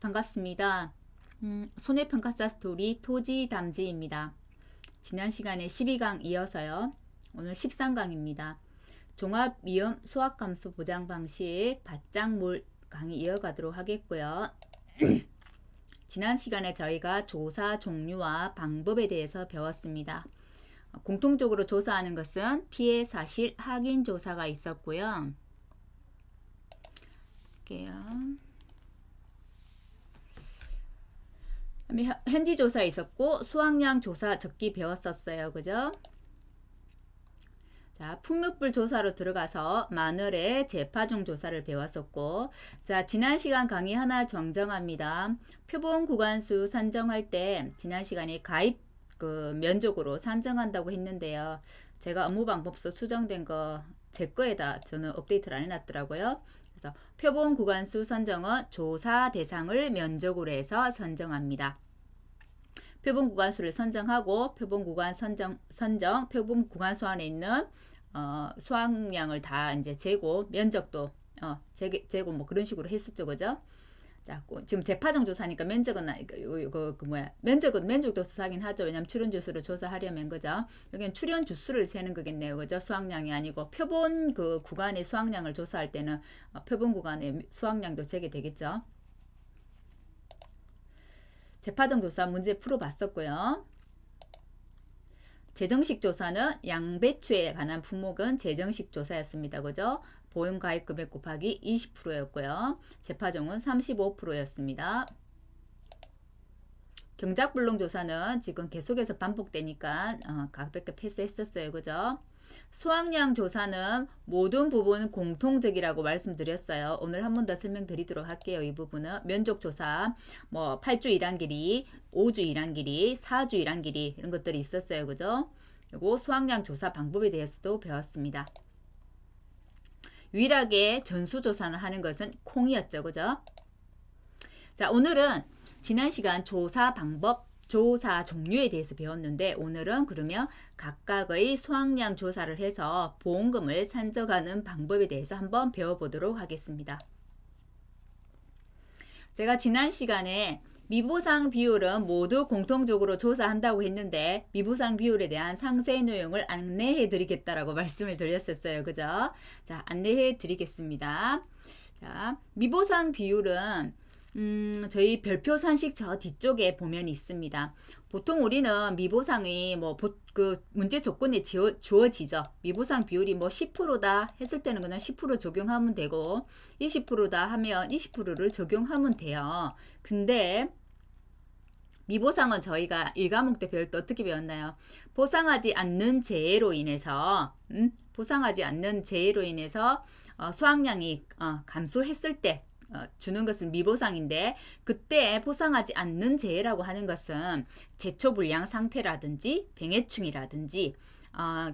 반갑습니다. 손해평가사 스토리 토지담지입니다. 지난 시간에 12강 이어서요. 오늘 13강입니다. 종합위험 수학감수 보장 방식 바짝몰 강의 이어가도록 하겠고요. 지난 시간에 저희가 조사 종류와 방법에 대해서 배웠습니다. 공통적으로 조사하는 것은 피해 사실 확인 조사가 있었고요. 볼게요. 현지 조사 있었고 수확량 조사 적기 배웠었어요. 그죠? 자, 풍력불 조사로 들어가서 마늘의 재파종 조사를 배웠었고, 자, 지난 시간 강의 하나 정정합니다. 표본 구간수 산정할 때 지난 시간에 가입 면적으로 산정한다고 했는데요. 제가 업무방법서 수정된 거 제 거에다 저는 업데이트를 안 해놨더라고요. 그래서 표본 구간수 선정은 조사 대상을 면적으로 해서 선정합니다. 표본 구간수를 선정하고 표본 구간 선정 표본 구간수 안에 있는 수확량을 다 이제 재고 면적도 재고 뭐 그런 식으로 했었죠. 그죠? 자, 지금 재파종 조사니까 면적은 면적도 조사하긴 하죠. 왜냐면 출현 주수를 조사하려면 그죠? 여기는 출현 주수를 세는 거겠네요. 그죠? 수확량이 아니고 표본 그 구간의 수확량을 조사할 때는 표본 구간의 수확량도 재게 되겠죠. 재파종 조사 문제 풀어봤었고요. 재정식 조사는 양배추에 관한 품목은 재정식 조사였습니다. 그죠? 보험가입 금액 곱하기 20%였고요. 재파종은 35%였습니다. 경작불능 조사는 지금 계속해서 반복되니까 가볍게 패스했었어요. 그죠? 수확량 조사는 모든 부분 공통적이라고 말씀드렸어요. 오늘 한 번 더 설명드리도록 할게요. 이 부분은 면적 조사, 뭐 8주 일한 길이, 5주 일한 길이, 4주 일한 길이 이런 것들이 있었어요. 그죠? 그리고 수확량 조사 방법에 대해서도 배웠습니다. 유일하게 전수조사를 하는 것은 콩이었죠. 그죠? 자, 오늘은 지난 시간 조사 방법, 조사 종류에 대해서 배웠는데 오늘은 그러면 각각의 수확량 조사를 해서 보험금을 산정하는 방법에 대해서 한번 배워보도록 하겠습니다. 제가 지난 시간에 미보상 비율은 모두 공통적으로 조사한다고 했는데 미보상 비율에 대한 상세 내용을 안내해 드리겠다라고 말씀을 드렸었어요. 그죠? 자, 안내해 드리겠습니다. 자, 미보상 비율은 저희 별표 산식 저 뒤쪽에 보면 있습니다. 보통 우리는 미보상이 그 문제 조건에 주어지죠. 미보상 비율이 10%다 했을 때는 그냥 10% 적용하면 되고 20%다 하면 20%를 적용하면 돼요. 근데 미보상은 저희가 1과목 때 배울 때 어떻게 배웠나요? 보상하지 않는 재해로 인해서 수확량이 감소했을 때 주는 것은 미보상인데 그때 보상하지 않는 재해라고 하는 것은 제초불량 상태라든지 병해충이라든지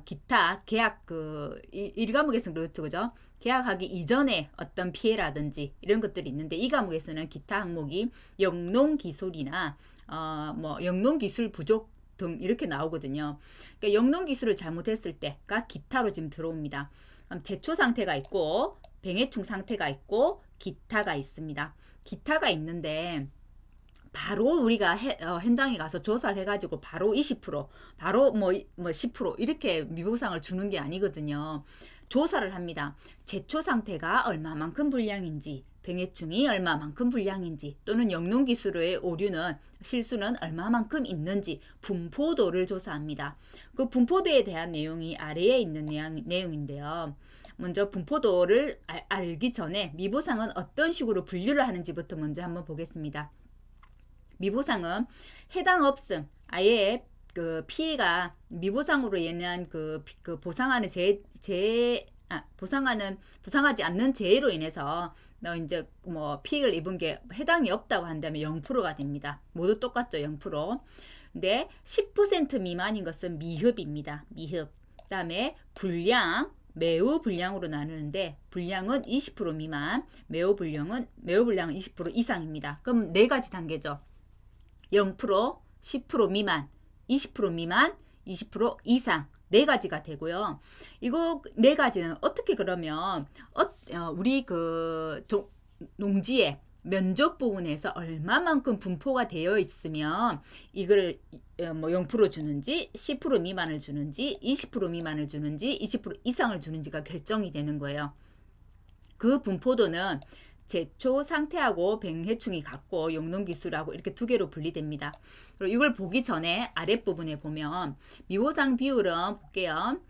기타 계약 1과목에서는 그렇죠. 그죠? 계약하기 이전에 어떤 피해라든지 이런 것들이 있는데 이 과목에서는 기타 항목이 영농기술이나 영농기술 부족 등 이렇게 나오거든요. 그러니까 영농기술을 잘못했을 때가 기타로 지금 들어옵니다. 제초 상태가 있고 병해충 상태가 있고 기타가 있습니다. 기타가 있는데 바로 우리가 현장에 가서 조사를 해가지고 바로 20% 바로 10% 이렇게 미보상을 주는 게 아니거든요. 조사를 합니다. 제초 상태가 얼마만큼 불량인지 병해충이 얼마만큼 불량인지 또는 영농기술의 오류는 실수는 얼마만큼 있는지 분포도를 조사합니다. 그 분포도에 대한 내용이 아래에 있는 내용인데요. 먼저 분포도를 알기 전에 미보상은 어떤 식으로 분류를 하는지부터 먼저 한번 보겠습니다. 미보상은 해당 없음, 아예 그 피해가 미보상으로 인한 보상하는 보상하지 않는 재해로 인해서 이제 피해를 입은 게 해당이 없다고 한다면 0%가 됩니다. 모두 똑같죠, 0%. 근데 10% 미만인 것은 미흡입니다. 미흡. 그다음에 불량, 매우 불량으로 나누는데 불량은 20% 미만, 매우 불량은 20% 이상입니다. 그럼 네 가지 단계죠. 0%, 10% 미만, 20% 미만, 20% 이상 네 가지가 되고요. 이거 네 가지는 어떻게 그러면 우리 농지에 면적 부분에서 얼마만큼 분포가 되어 있으면 이걸 뭐 0% 주는지 10% 미만을 주는지 20% 미만을 주는지 20% 이상을 주는지가 결정이 되는 거예요. 그 분포도는 제초 상태하고 병해충이 같고 용농기술하고 이렇게 두 개로 분리됩니다. 그리고 이걸 보기 전에 아랫부분에 보면 미보상 비율은 볼게요.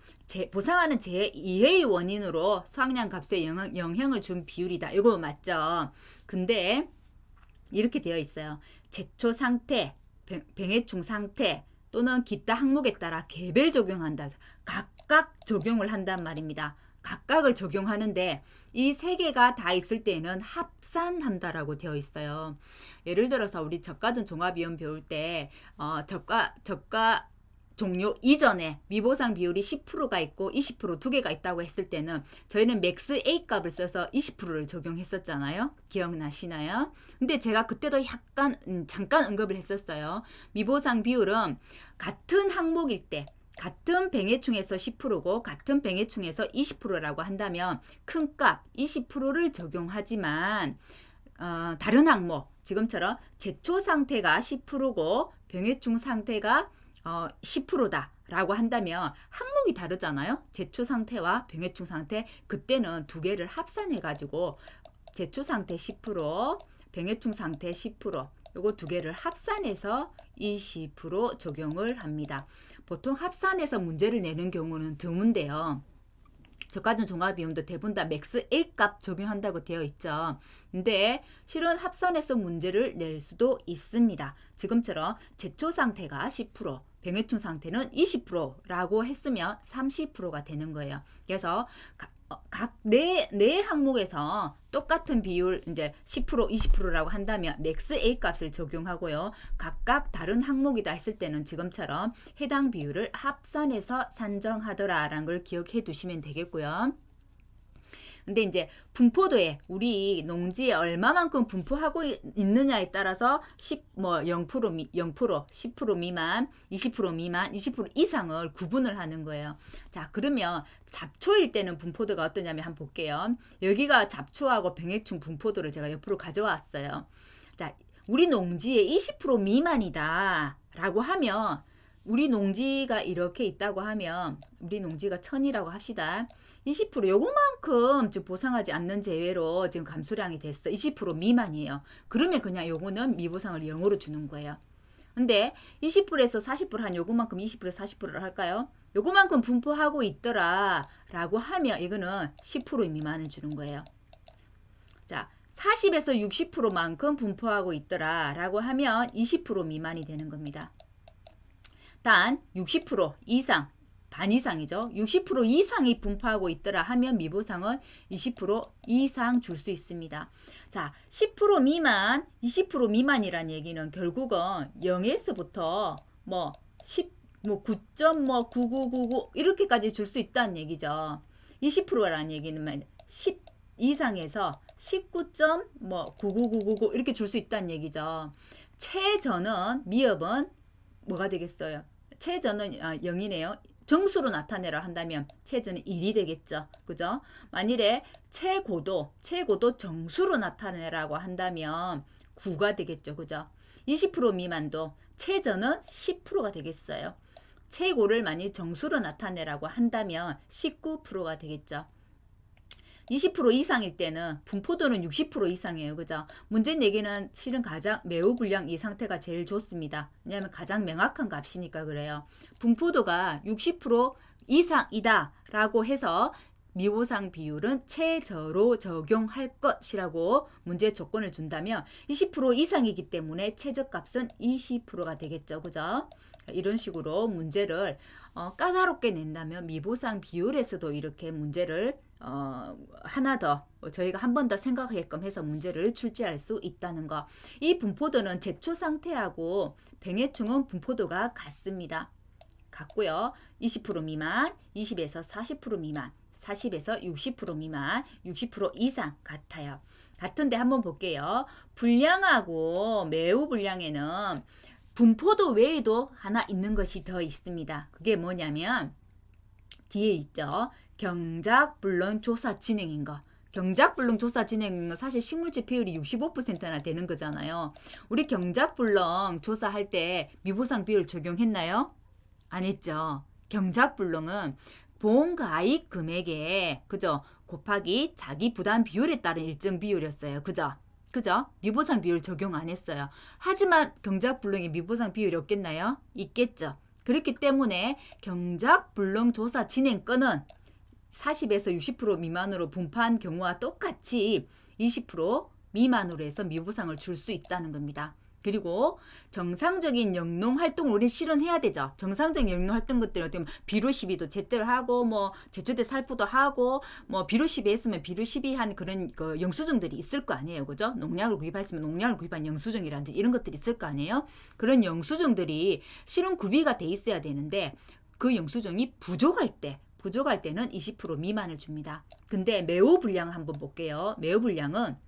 보상하는 제2의 원인으로 수확량 값에 영향을 준 비율이다. 이거 맞죠? 근데 이렇게 되어 있어요. 제초 상태, 병해충 상태 또는 기타 항목에 따라 개별 적용한다. 각각 적용을 한단 말입니다. 각각을 적용하는데 이 세 개가 다 있을 때는 합산한다라고 되어 있어요. 예를 들어서 우리 저가전 종합이론 배울 때 저가 종료 이전에 미보상 비율이 10%가 있고 20% 두 개가 있다고 했을 때는 저희는 맥스 A 값을 써서 20%를 적용했었잖아요. 기억나시나요? 근데 제가 그때도 약간 잠깐 언급을 했었어요. 미보상 비율은 같은 항목일 때 같은 병해충에서 10%고 같은 병해충에서 20%라고 한다면 큰 값 20%를 적용하지만 다른 항목 지금처럼 제초 상태가 10%고 병해충 상태가 10%다 라고 한다면 항목이 다르잖아요. 제초 상태와 병해충 상태 그때는 두 개를 합산해 가지고 제초 상태 10% 병해충 상태 10% 요거 두 개를 합산해서 20% 적용을 합니다. 보통 합산해서 문제를 내는 경우는 드문데요. 저가전 종합비용도 대부분 다 맥스 A 값 적용한다고 되어 있죠. 근데 실은 합산해서 문제를 낼 수도 있습니다. 지금처럼 제초 상태가 10%, 병해충 상태는 20%라고 했으면 30%가 되는 거예요. 그래서 각 네 항목에서 똑같은 비율 이제 10% 20%라고 한다면 맥스 A 값을 적용하고요. 각각 다른 항목이다 했을 때는 지금처럼 해당 비율을 합산해서 산정하더라라는 걸 기억해 두시면 되겠고요. 근데 이제 분포도에 우리 농지에 얼마만큼 분포하고 있느냐에 따라서 0%, 10% 미만, 20% 미만, 20% 이상을 구분을 하는 거예요. 자, 그러면 잡초일 때는 분포도가 어떠냐면 한번 볼게요. 여기가 잡초하고 병해충 분포도를 제가 옆으로 가져왔어요. 자, 우리 농지에 20% 미만이다 라고 하면 우리 농지가 이렇게 있다고 하면 우리 농지가 1000이라고 합시다. 20% 요거만큼 지금 보상하지 않는 제외로 지금 감소량이 됐어. 20% 미만이에요. 그러면 그냥 요거는 미보상을 0으로 주는 거예요. 근데 20%에서 40% 한 요거만큼 20%에서 40%를 할까요? 요거만큼 분포하고 있더라 라고 하면 이거는 10% 미만을 주는 거예요. 자, 40에서 60%만큼 분포하고 있더라 라고 하면 20% 미만이 되는 겁니다. 단 60% 이상 반 이상이죠. 60% 이상이 분포하고 있더라 하면 미보상은 20% 이상 줄 수 있습니다. 자, 10% 미만, 20% 미만이란 얘기는 결국은 0에서부터 9.9999 이렇게까지 줄 수 있다는 얘기죠. 20%라는 얘기는 10 이상에서 19.9999 이렇게 줄 수 있다는 얘기죠. 최저는 미흡은 뭐가 되겠어요? 최저는 0이네요. 정수로 나타내라 한다면 최저는 1이 되겠죠. 그죠? 만일에 최고도 정수로 나타내라고 한다면 9가 되겠죠. 그죠? 20% 미만도 최저는 10%가 되겠어요. 최고를 만일 정수로 나타내라고 한다면 19%가 되겠죠. 20% 이상일 때는 분포도는 60% 이상이에요. 그죠? 문제 내기는 실은 가장 매우 불량 이 상태가 제일 좋습니다. 왜냐하면 가장 명확한 값이니까 그래요. 분포도가 60% 이상이다 라고 해서 미보상 비율은 최저로 적용할 것이라고 문제 조건을 준다면 20% 이상이기 때문에 최저값은 20%가 되겠죠. 그죠? 이런 식으로 문제를 까다롭게 낸다면 미보상 비율에서도 이렇게 문제를 하나 더 저희가 한 번 더 생각하게끔 해서 문제를 출제할 수 있다는 거. 이 분포도는 제초 상태하고 병해충은 분포도가 같습니다. 같고요. 20% 미만, 20에서 40% 미만, 40에서 60% 미만, 60% 이상 같아요. 같은데 한번 볼게요. 불량하고 매우 불량에는 분포도 외에도 하나 있는 것이 더 있습니다. 그게 뭐냐면 뒤에 있죠. 경작 불론 조사 진행인 거. 경작불능 조사 진행은 사실 식물지 비율이 65%나 되는 거잖아요. 우리 경작불능 조사할 때 미보상 비율 적용했나요? 안 했죠. 경작불능은 보험가입 금액에 그죠? 곱하기 자기 부담 비율에 따른 일정 비율이었어요. 그죠? 그죠? 미보상 비율 적용 안 했어요. 하지만 경작불능에 미보상 비율이 없겠나요? 있겠죠. 그렇기 때문에 경작불능 조사 진행건은 40에서 60% 미만으로 분파한 경우와 똑같이 20% 미만으로 해서 미보상을 줄 수 있다는 겁니다. 그리고 정상적인 영농 활동을 우리 실현해야 되죠. 정상적인 영농 활동 것들은 어떻게 보면 비료 시비도 제때로 하고 뭐 제초제 살포도 하고 뭐 비료 시비했으면 비료 시비한 그런 그 영수증들이 있을 거 아니에요. 그죠? 농약을 구입했으면 농약을 구입한 영수증이라든지 이런 것들이 있을 거 아니에요. 그런 영수증들이 실은 구비가 돼 있어야 되는데 그 영수증이 부족할 때는 20% 미만을 줍니다. 근데 매우 불량을 한번 볼게요. 매우 불량은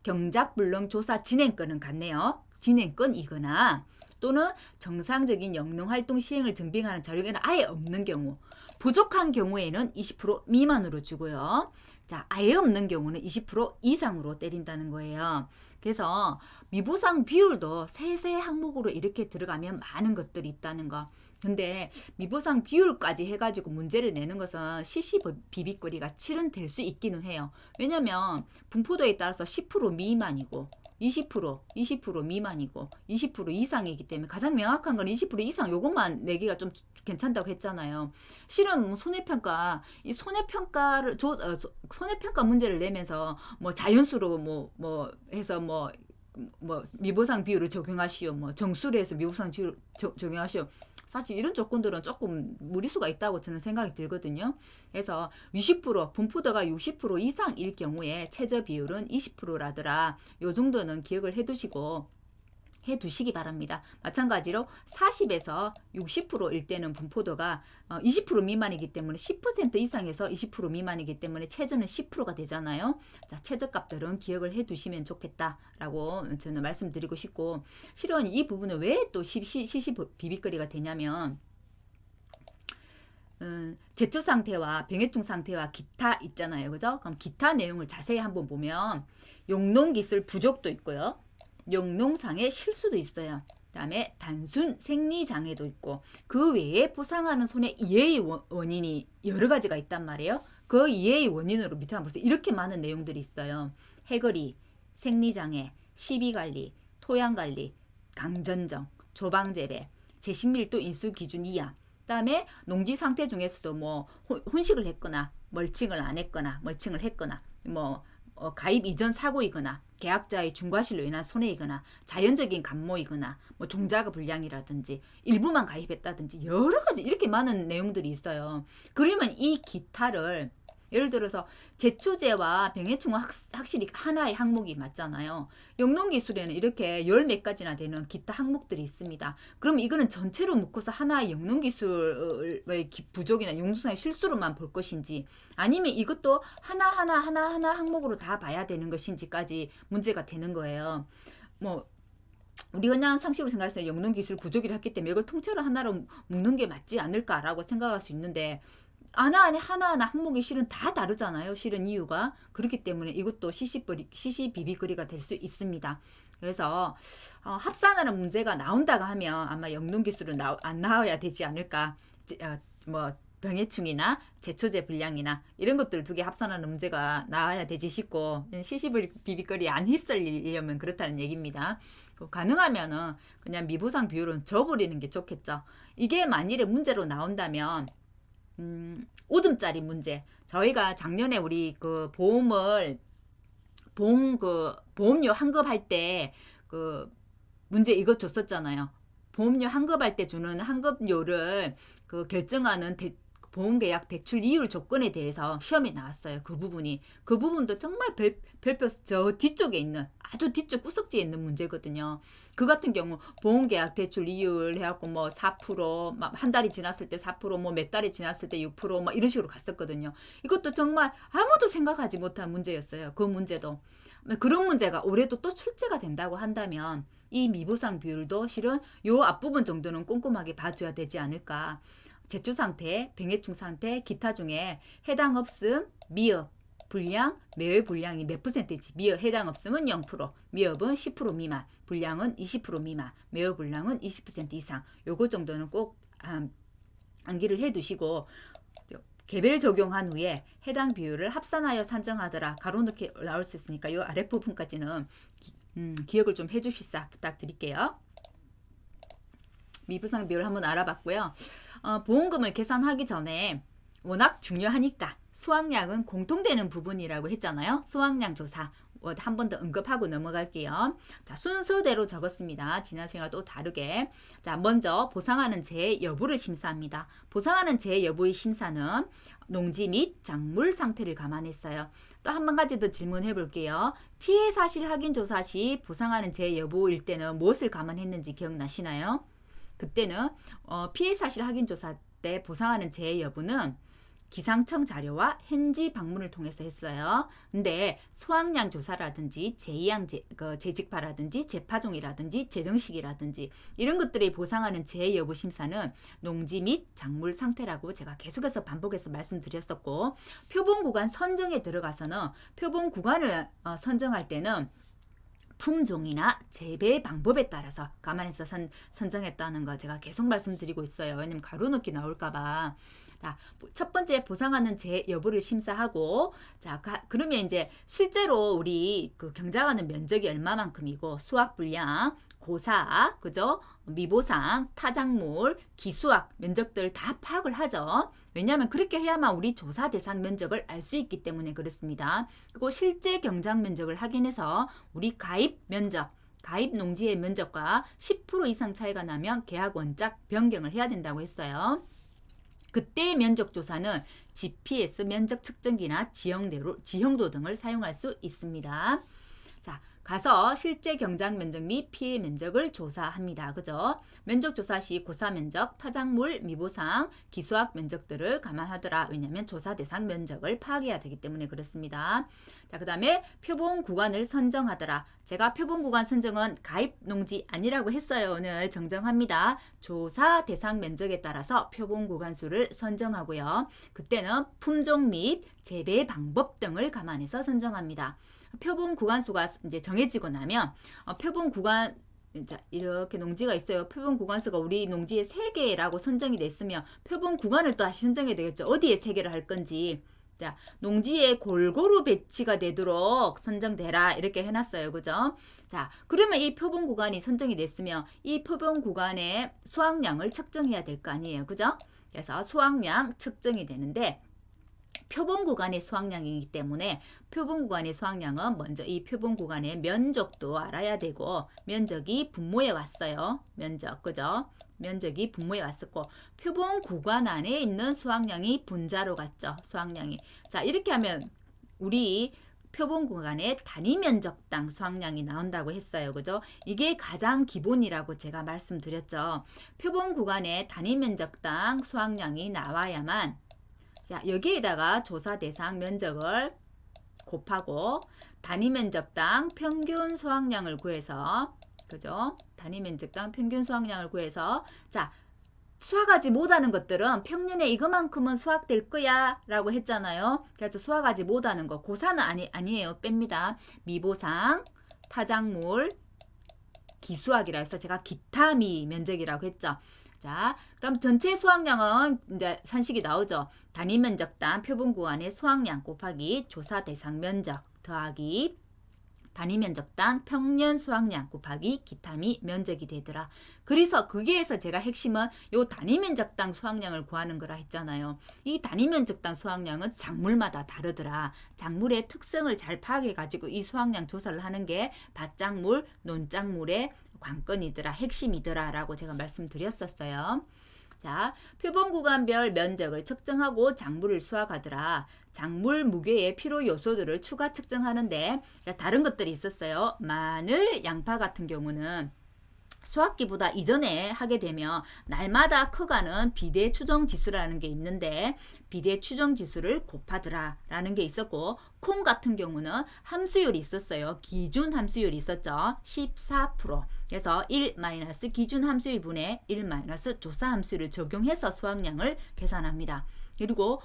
경작불능 조사 진행건은 같네요. 진행건이거나 또는 정상적인 영농활동 시행을 증빙하는 자료가 아예 없는 경우, 부족한 경우에는 20% 미만으로 주고요. 자, 아예 없는 경우는 20% 이상으로 때린다는 거예요. 그래서 미보상 비율도 세세 항목으로 이렇게 들어가면 많은 것들이 있다는 거. 근데 미보상 비율까지 해가지고 문제를 내는 것은 시시비비거리가 실현될 수 있기는 해요. 왜냐면 분포도에 따라서 10% 미만이고 20% 미만이고 20% 이상이기 때문에 가장 명확한 건 20% 이상 요것만 내기가 좀 괜찮다고 했잖아요. 실은 손해평가 이 손해평가 문제를 내면서 뭐 자연수로 뭐 해서 뭐 미보상 비율을 적용하시오 뭐 정수로 해서 미보상 비율 적용하시오. 사실 이런 조건들은 조금 무리수가 있다고 저는 생각이 들거든요. 그래서 60% 분포도가 60% 이상일 경우에 최저 비율은 20%라더라. 요 정도는 기억을 해두시기 바랍니다. 마찬가지로 40에서 60%일 때는 분포도가 20% 미만이기 때문에 10% 이상에서 20% 미만이기 때문에 최저는 10%가 되잖아요. 자, 최저값들은 기억을 해두시면 좋겠다라고 저는 말씀드리고 싶고, 실은 이 부분은 왜 또 시시비비거리가 되냐면 제초 상태와 병해충 상태와 기타 있잖아요. 그죠? 그럼 기타 내용을 자세히 한번 보면 용농기술 부족도 있고요. 영농상의 실수도 있어요. 그다음에 단순 생리장애도 있고 그 외에 포상하는 손해 이해의 원인이 여러 가지가 있단 말이에요. 그 이해의 원인으로 밑에 한번 보세요. 이렇게 많은 내용들이 있어요. 해거리, 생리장애, 시비관리, 토양관리, 강전정, 조방재배, 제식밀도 인수기준 이하, 그다음에 농지 상태 중에서도 뭐 혼식을 했거나 멀칭을 안 했거나 멀칭을 했거나 뭐 가입 이전 사고이거나 계약자의 중과실로 인한 손해이거나 자연적인 감모이거나 뭐 종자가 불량이라든지 일부만 가입했다든지 여러 가지 이렇게 많은 내용들이 있어요. 그러면 이 기타를 예를 들어서 제초제와 병해충은 확실히 하나의 항목이 맞잖아요. 영농기술에는 이렇게 열 몇 가지나 되는 기타 항목들이 있습니다. 그럼 이거는 전체로 묶어서 하나의 영농기술의 부족이나 용수상의 실수로만 볼 것인지 아니면 이것도 하나하나 항목으로 다 봐야 되는 것인지까지 문제가 되는 거예요. 뭐 우리 그냥 상식으로 생각했을 때 영농기술 부족이라 했기 때문에 이걸 통째로 하나로 묶는 게 맞지 않을까라고 생각할 수 있는데 하나하나 항목이 실은 다 다르잖아요. 실은 이유가. 그렇기 때문에 이것도 시시비비거리가 될 수 있습니다. 그래서 합산하는 문제가 나온다고 하면 아마 영농기술은 안 나와야 되지 않을까. 뭐 병해충이나 제초제 불량이나 이런 것들 두 개 합산하는 문제가 나와야 되지 싶고 시시비비거리 안 휩쓸리려면 그렇다는 얘기입니다. 가능하면은 그냥 미보상 비율은 줘버리는 게 좋겠죠. 이게 만일에 문제로 나온다면 오줌짜리 문제. 저희가 작년에 우리 그 보험료 환급할 때 그 문제 이거 줬었잖아요. 보험료 환급할 때 주는 환급료를 그 결정하는 보험계약 대출 이율 조건에 대해서 시험에 나왔어요. 그 부분도 정말 별표 저 뒤쪽에 있는 아주 뒤쪽 구석지에 있는 문제거든요. 그 같은 경우 보험계약 대출 이율 해갖고 뭐 4%, 한 달이 지났을 때 4%, 뭐 몇 달이 지났을 때 6%, 막 이런 식으로 갔었거든요. 이것도 정말 아무도 생각하지 못한 문제였어요. 그 문제도. 그런 문제가 올해도 또 출제가 된다고 한다면 이 미보상 비율도 실은 요 앞부분 정도는 꼼꼼하게 봐줘야 되지 않을까. 제초 상태, 병해충 상태, 기타 중에 해당 없음, 미흡, 불량, 매월 불량이 몇 %인지, 미업 해당 없으면 0%, 미업은 10% 미만, 불량은 20% 미만, 매월 불량은 20% 이상. 요거 정도는 꼭 암기를 해 두시고, 개별 적용한 후에 해당 비율을 합산하여 산정하더라. 가로 넣기 나올 수 있으니까 요 아랫부분까지는 기억을 좀 해주시사 부탁드릴게요. 미부상 비율 한번 알아봤고요. 보험금을 계산하기 전에 워낙 중요하니까 수확량은 공통되는 부분이라고 했잖아요. 수확량 조사 한 번 더 언급하고 넘어갈게요. 자, 순서대로 적었습니다. 지난 시간과 또 다르게. 자, 먼저 보상하는 재해 여부를 심사합니다. 보상하는 재해 여부의 심사는 농지 및 작물 상태를 감안했어요. 또 한 가지 더 질문해 볼게요. 피해 사실 확인 조사 시 보상하는 재해 여부일 때는 무엇을 감안했는지 기억나시나요? 그때는 피해 사실 확인 조사 때 보상하는 재해 여부는 기상청 자료와 현지 방문을 통해서 했어요. 근데 수확량 조사라든지 재직파라든지 재파종이라든지 재정식이라든지 이런 것들이 보상하는 재해 여부 심사는 농지 및 작물 상태라고 제가 계속해서 반복해서 말씀드렸었고, 표본 구간 선정에 들어가서는 표본 구간을 선정할 때는 품종이나 재배 방법에 따라서 감안해서 선정했다는 거 제가 계속 말씀드리고 있어요. 왜냐면 가로 넣기 나올까봐. 자, 첫 번째 보상하는 재해 여부를 심사하고, 자, 그러면 이제 실제로 우리 그 경작하는 면적이 얼마만큼이고 수확 분량, 고사, 그죠? 미보상, 타작물, 기수확 면적들을 다 파악을 하죠. 왜냐하면 그렇게 해야만 우리 조사 대상 면적을 알 수 있기 때문에 그렇습니다. 그리고 실제 경작 면적을 확인해서 우리 가입 면적, 가입 농지의 면적과 10% 이상 차이가 나면 계약 원작 변경을 해야 된다고 했어요. 그때 면적 조사는 GPS 면적 측정기나 지형도 등을 사용할 수 있습니다. 자, 가서 실제 경작 면적 및 피해 면적을 조사합니다. 그죠? 면적 조사 시 고사 면적, 타작물, 미보상, 기수학 면적들을 감안하더라. 왜냐하면 조사 대상 면적을 파악해야 되기 때문에 그렇습니다. 자, 그 다음에 표본 구간을 선정하더라. 제가 표본 구간 선정은 가입 농지 아니라고 했어요. 오늘 정정합니다. 조사 대상 면적에 따라서 표본 구간 수를 선정하고요. 그때는 품종 및 재배 방법 등을 감안해서 선정합니다. 표본 구간 수가 이제 정해지고 나면 표본 구간, 자, 이렇게 농지가 있어요. 표본 구간 수가 우리 농지에 3개라고 선정이 됐으면 표본 구간을 또 다시 선정해야 되겠죠. 어디에 3개를 할 건지. 자, 농지에 골고루 배치가 되도록 선정되라 이렇게 해놨어요. 그죠? 자, 그러면 이 표본 구간이 선정이 됐으면 이 표본 구간의 수확량을 측정해야 될 거 아니에요. 그죠? 그래서 수확량 측정이 되는데 표본 구간의 수확량이기 때문에 표본 구간의 수확량은 먼저 이 표본 구간의 면적도 알아야 되고, 면적이 분모에 왔어요. 면적, 그죠? 면적이 분모에 왔었고, 표본 구간 안에 있는 수확량이 분자로 갔죠. 수확량이. 자, 이렇게 하면 우리 표본 구간의 단위 면적당 수확량이 나온다고 했어요. 그죠? 이게 가장 기본이라고 제가 말씀드렸죠. 표본 구간의 단위 면적당 수확량이 나와야만, 자, 여기에다가 조사 대상 면적을 곱하고 단위 면적당 평균 수확량을 구해서, 그죠? 단위 면적당 평균 수확량을 구해서, 자, 수확하지 못하는 것들은 평년에 이거만큼은 수확될 거야 라고 했잖아요. 그래서 수확하지 못하는 거, 고사는 아니에요. 뺍니다. 미보상, 타작물, 기수확이라 해서 제가 기타 미 면적이라고 했죠. 자, 그럼 전체 수확량은 이제 산식이 나오죠. 단위 면적당 표본 구간의 수확량 곱하기 조사 대상 면적 더하기 단위 면적당 평년 수확량 곱하기 기타 미 면적이 되더라. 그래서 거기에서 제가 핵심은 요 단위 면적당 수확량을 구하는 거라 했잖아요. 이 단위 면적당 수확량은 작물마다 다르더라. 작물의 특성을 잘 파악해 가지고 이 수확량 조사를 하는 게 밭작물, 논작물의 관건이더라, 핵심이더라 라고 제가 말씀드렸었어요. 자, 표본 구간별 면적을 측정하고 작물을 수확하더라. 작물 무게의 필요 요소들을 추가 측정하는데 다른 것들이 있었어요. 마늘, 양파 같은 경우는 수확기보다 이전에 하게 되면 날마다 커가는 비대 추정 지수라는 게 있는데 비대 추정 지수를 곱하더라 라는 게 있었고, 콩 같은 경우는 함수율이 있었어요. 기준 함수율이 있었죠. 14%. 그래서 1 마이너스 기준 함수율 분의 1 마이너스 조사 함수율을 적용해서 수확량을 계산합니다. 그리고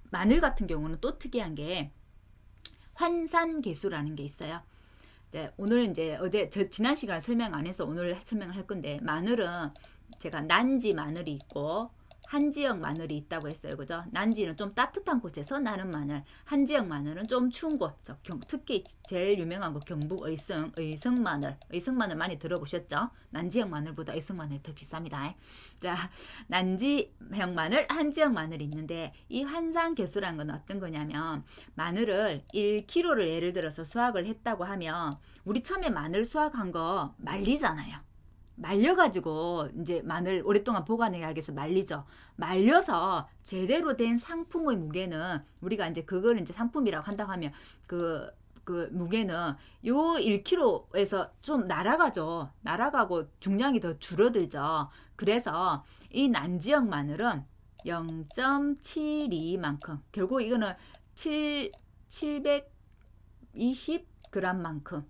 마늘 같은 경우는 또 특이한 게 환산계수라는 게 있어요. 오늘 이제 지난 시간에 설명 안 해서 오늘 설명을 할 건데, 마늘은 제가 난지 마늘이 있고 한지역 마늘이 있다고 했어요. 그죠? 난지는 좀 따뜻한 곳에서 나는 마늘, 한지역 마늘은 좀 추운 곳. 특히 제일 유명한 거 경북 의성 마늘. 의성 마늘 많이 들어보셨죠? 난지역 마늘보다 의성 마늘 더 비쌉니다. 자, 난지역 마늘, 한지역 마늘이 있는데, 이 환산계수란 건 어떤 거냐면, 마늘을 1kg를 예를 들어서 수확을 했다고 하면, 우리 처음에 마늘 수확한 거 말리잖아요. 말려가지고 이제 마늘 오랫동안 보관해야 해서 말리죠. 말려서 제대로 된 상품의 무게는, 우리가 이제 그걸 이제 상품이라고 한다고 하면 그 무게는 요 1kg에서 좀 날아가죠. 날아가고 중량이 더 줄어들죠. 그래서 이 난지역 마늘은 0.72만큼, 결국 이거는 720g만큼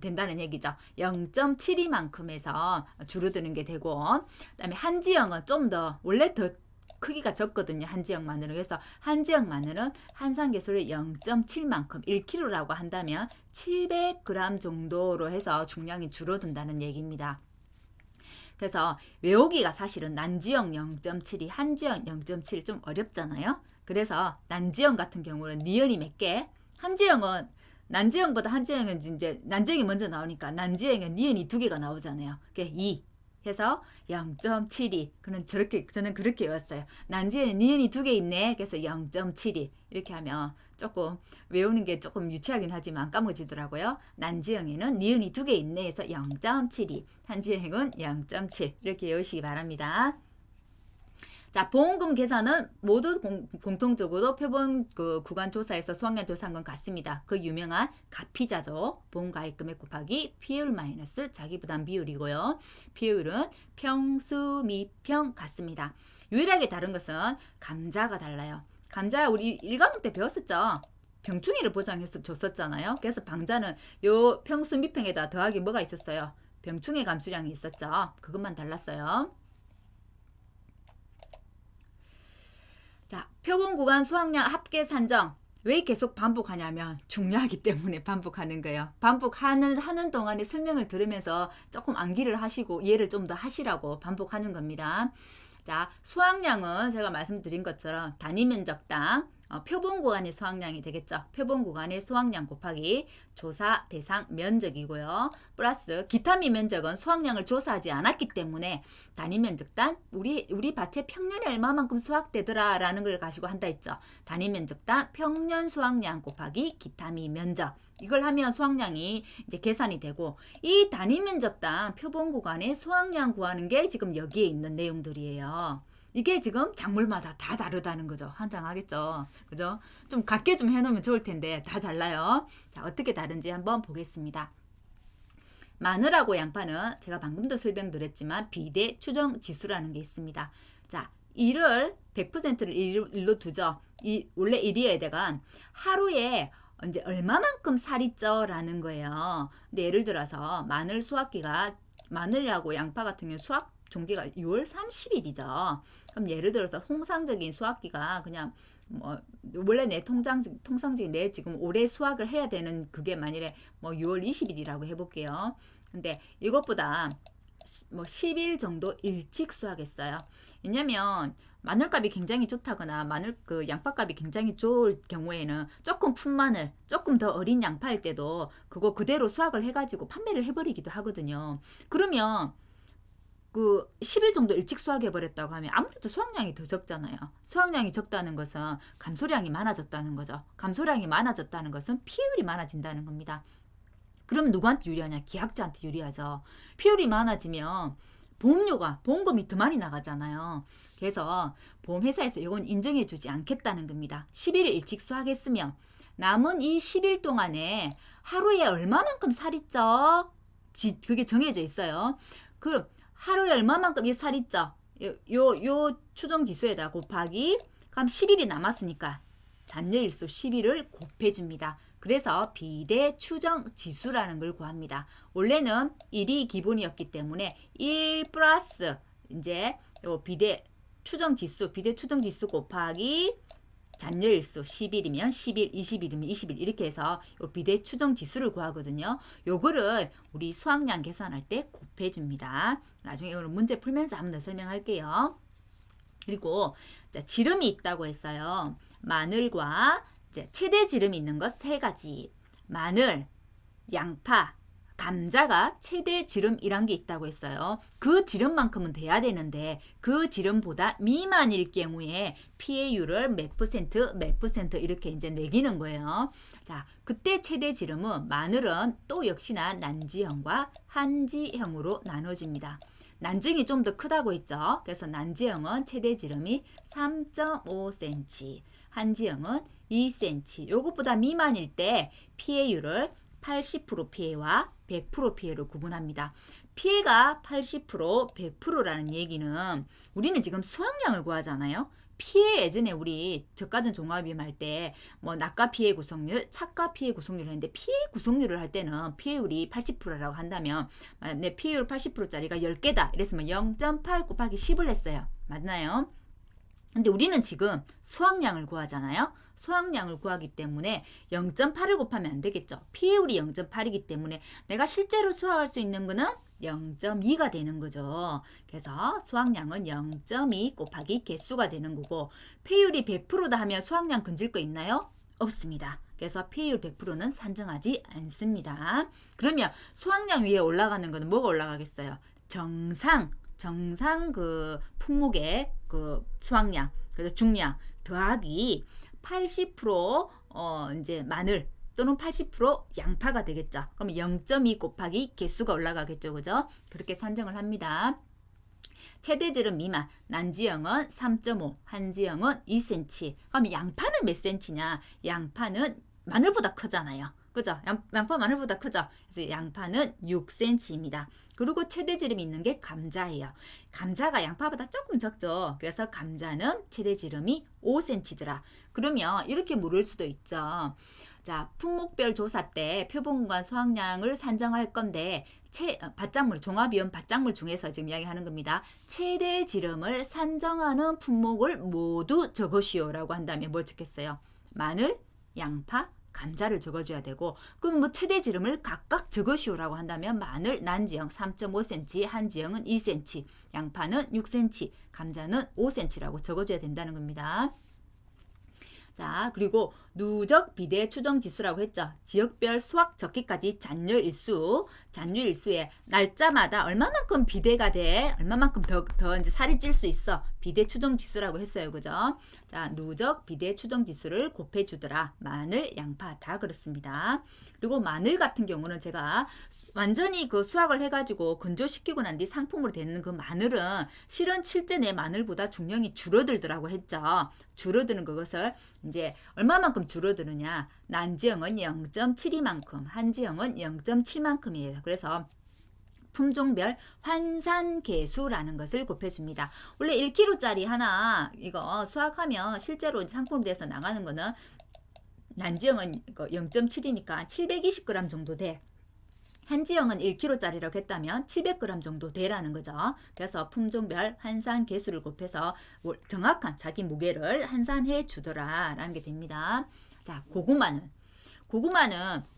된다는 얘기죠. 0.72만큼에서 줄어드는 게 되고, 그다음에 한지역은 좀 더, 원래 더 크기가 적거든요. 한지역 마늘은. 그래서 한지역 마늘은 환산계수를 0.7만큼, 1kg라고 한다면 700g 정도로 해서 중량이 줄어든다는 얘기입니다. 그래서 외우기가 사실은 난지역 0.72, 한지역 0.7 좀 어렵잖아요. 그래서 난지역 같은 경우는 니은이 몇 개, 한지역은 난지역보다 한지역은 이제 난지역이 먼저 나오니까 난지역은 니은이 2개가 나오잖아요. 그게 2 해서 0.72. 저는 그렇게 외웠어요. 난지역에 니은이 2개 있네. 그래서 0.72 이렇게 하면 조금 외우는 게 조금 유치하긴 하지만 까먹어지더라고요. 난지역에는 니은이 2개 있네 해서 0.72, 한지역은 0.7 이렇게 외우시기 바랍니다. 자, 보험금 계산은 모두 공통적으로 표본 구간 조사에서 수학량 조사한 건 같습니다. 그 유명한 가피자죠. 보험가입금액 곱하기 비율 마이너스 자기부담 비율이고요. 비율은 평수 미평 같습니다. 유일하게 다른 것은 감자가 달라요. 감자 우리 1과목 때 배웠었죠. 병충해를 보장해서 줬었잖아요. 그래서 방자는 요 평수 미평에다 더하기 뭐가 있었어요? 병충해 감수량이 있었죠. 그것만 달랐어요. 자, 표본 구간 수확량 합계 산정. 왜 계속 반복하냐면 중요하기 때문에 반복하는 거예요. 반복하는 동안에 설명을 들으면서 조금 암기를 하시고 이해를 좀 더 하시라고 반복하는 겁니다. 자, 수확량은 제가 말씀드린 것처럼 단위 면적당 표본 구간의 수확량이 되겠죠. 표본 구간의 수확량 곱하기 조사 대상 면적이고요. 플러스 기타 미 면적은 수확량을 조사하지 않았기 때문에 단위 면적당 우리 밭에 평년에 얼마만큼 수확되더라 라는 걸 가지고 한다 했죠. 단위 면적당 평년 수확량 곱하기 기타 미 면적. 이걸 하면 수확량이 이제 계산이 되고, 이 단위 면적당 표본 구간의 수확량 구하는 게 지금 여기에 있는 내용들이에요. 이게 지금 작물마다 다 다르다는 거죠. 환장하겠죠. 그죠? 좀 같게 좀 해놓으면 좋을 텐데 다 달라요. 자, 어떻게 다른지 한번 보겠습니다. 마늘하고 양파는 제가 방금도 설명드렸지만 비대 추정 지수라는 게 있습니다. 자, 100%를 1로 두죠. 원래 1이어야 되가 하루에 이제 얼마만큼 살이 쪄라는 거예요. 근데 예를 들어서 마늘 수확기가, 마늘하고 양파 같은 경우 수확 종기가 6월 30일이죠. 그럼 예를 들어서 통상적인 수확기가 그냥 원래 내 통상적인 내 지금 올해 수확을 해야 되는 그게 만일에 6월 20일이라고 해볼게요. 근데 이것보다 10일 정도 일찍 수확했어요. 왜냐면 마늘값이 굉장히 좋다거나 양파값이 굉장히 좋을 경우에는 조금 푼 마늘, 조금 더 어린 양파일 때도 그거 그대로 수확을 해가지고 판매를 해버리기도 하거든요. 그러면 10일 정도 일찍 수확해버렸다고 하면 아무래도 수확량이 더 적잖아요. 수확량이 적다는 것은 감소량이 많아졌다는 거죠. 감소량이 많아졌다는 것은 피율이 많아진다는 겁니다. 그럼 누구한테 유리하냐? 기약자한테 유리하죠. 피율이 많아지면 보험금이 더 많이 나가잖아요. 그래서 보험회사에서 이건 인정해주지 않겠다는 겁니다. 10일 일찍 수확했으면 남은 이 10일 동안에 하루에 얼마만큼 살이 쪄? 그게 정해져 있어요. 하루에 얼마만큼 이 살이 쪄? 요 추정 지수에다 곱하기, 그럼 10일이 남았으니까 잔여일수 10일을 곱해줍니다. 그래서 비대 추정 지수라는 걸 구합니다. 원래는 1이 기본이었기 때문에 1 플러스 이제 요 비대 추정 지수 곱하기 잔여일수 10일이면 10일, 20일이면 20일 이렇게 해서 요 비대 추정 지수를 구하거든요. 요거를 우리 수확량 계산할 때 곱해줍니다. 나중에 이거는 문제 풀면서 한번 더 설명할게요. 그리고 자, 지름이 있다고 했어요. 마늘과 이제 최대 지름이 있는 것 세 가지. 마늘, 양파, 감자가 최대 지름이란 게 있다고 했어요. 그 지름만큼은 돼야 되는데 그 지름보다 미만일 경우에 피해율을 몇 퍼센트 이렇게 이제 매기는 거예요. 자, 그때 최대 지름은 마늘은 또 역시나 난지형과 한지형으로 나눠집니다. 난지형이 좀 더 크다고 했죠. 그래서 난지형은 최대 지름이 3.5cm, 한지형은 2cm. 요것보다 미만일 때 피해율을 80% 피해와 100% 피해로 구분합니다. 피해가 80%, 100%라는 얘기는 우리는 지금 수확량을 구하잖아요. 피해 예전에 우리 저가전 종합비움 할 때 뭐 낙가 피해 구성률, 착가 피해 구성률을 했는데 피해 구성률을 할 때는 피해율이 80%라고 한다면 내 피해율 80%짜리가 10개다. 이랬으면 0.8 곱하기 10을 했어요. 맞나요? 근데 우리는 지금 수확량을 구하잖아요. 수확량을 구하기 때문에 0.8을 곱하면 안 되겠죠. 피해율이 0.8이기 때문에 내가 실제로 수확할 수 있는 거는 0.2가 되는 거죠. 그래서 수확량은 0.2 곱하기 개수가 되는 거고 피해율이 100%다 하면 수확량 건질 거 있나요? 없습니다. 그래서 피해율 100%는 산정하지 않습니다. 그러면 수확량 위에 올라가는 거는 뭐가 올라가겠어요? 정상 그 품목의 그 수확량, 그래서 중량 더하기 80% 이제 마늘 또는 80% 양파가 되겠죠. 그럼 0.2 곱하기 개수가 올라가겠죠. 그죠? 그렇게 산정을 합니다. 최대지름 미만, 난지형은 3.5, 한지형은 2cm. 그럼 양파는 몇 cm냐? 양파는 마늘보다 크잖아요. 그죠? 양파 마늘보다 크죠? 그래서 양파는 6cm입니다. 그리고 최대지름이 있는 게 감자예요. 감자가 양파보다 조금 적죠. 그래서 감자는 최대지름이 5cm더라. 그러면 이렇게 물을 수도 있죠. 자, 품목별 조사 때 표본관 수확량을 산정할 건데 밭작물, 종합위험 밭작물 중에서 지금 이야기하는 겁니다. 최대 지름을 산정하는 품목을 모두 적으시오라고 한다면 뭘 적겠어요? 마늘, 양파, 감자를 적어줘야 되고 그럼 뭐 최대 지름을 각각 적으시오라고 한다면 마늘, 난지형 3.5cm, 한지형은 2cm, 양파는 6cm, 감자는 5cm라고 적어줘야 된다는 겁니다. 자, 그리고 누적 비대 추정 지수라고 했죠. 지역별 수확 적기까지 잔류일수의 날짜마다 얼마만큼 비대가 돼, 얼마만큼 더 이제 살이 찔 수 있어. 비대 추정 지수라고 했어요. 그죠? 자, 누적 비대 추정 지수를 곱해 주더라. 마늘, 양파 다 그렇습니다. 그리고 마늘 같은 경우는 제가 완전히 그 수확을 해가지고 건조시키고 난 뒤 상품으로 되는 그 마늘은 실은 실제 내 마늘보다 중량이 줄어들더라고 했죠. 줄어드는 그것을 이제 얼마만큼 줄어드느냐? 난지형은 0.72만큼, 한지형은 0.7만큼이에요. 그래서 품종별 환산계수라는 것을 곱해줍니다. 원래 1kg짜리 하나 이거 수확하면 실제로 상품으로 돼서 나가는 거는 난지형은 0.7이니까 720g 정도 돼. 한지형은 1kg짜리라고 했다면 700g 정도 되라는 거죠. 그래서 품종별 환산 개수를 곱해서 정확한 자기 무게를 환산해 주더라라는 게 됩니다. 자, 고구마는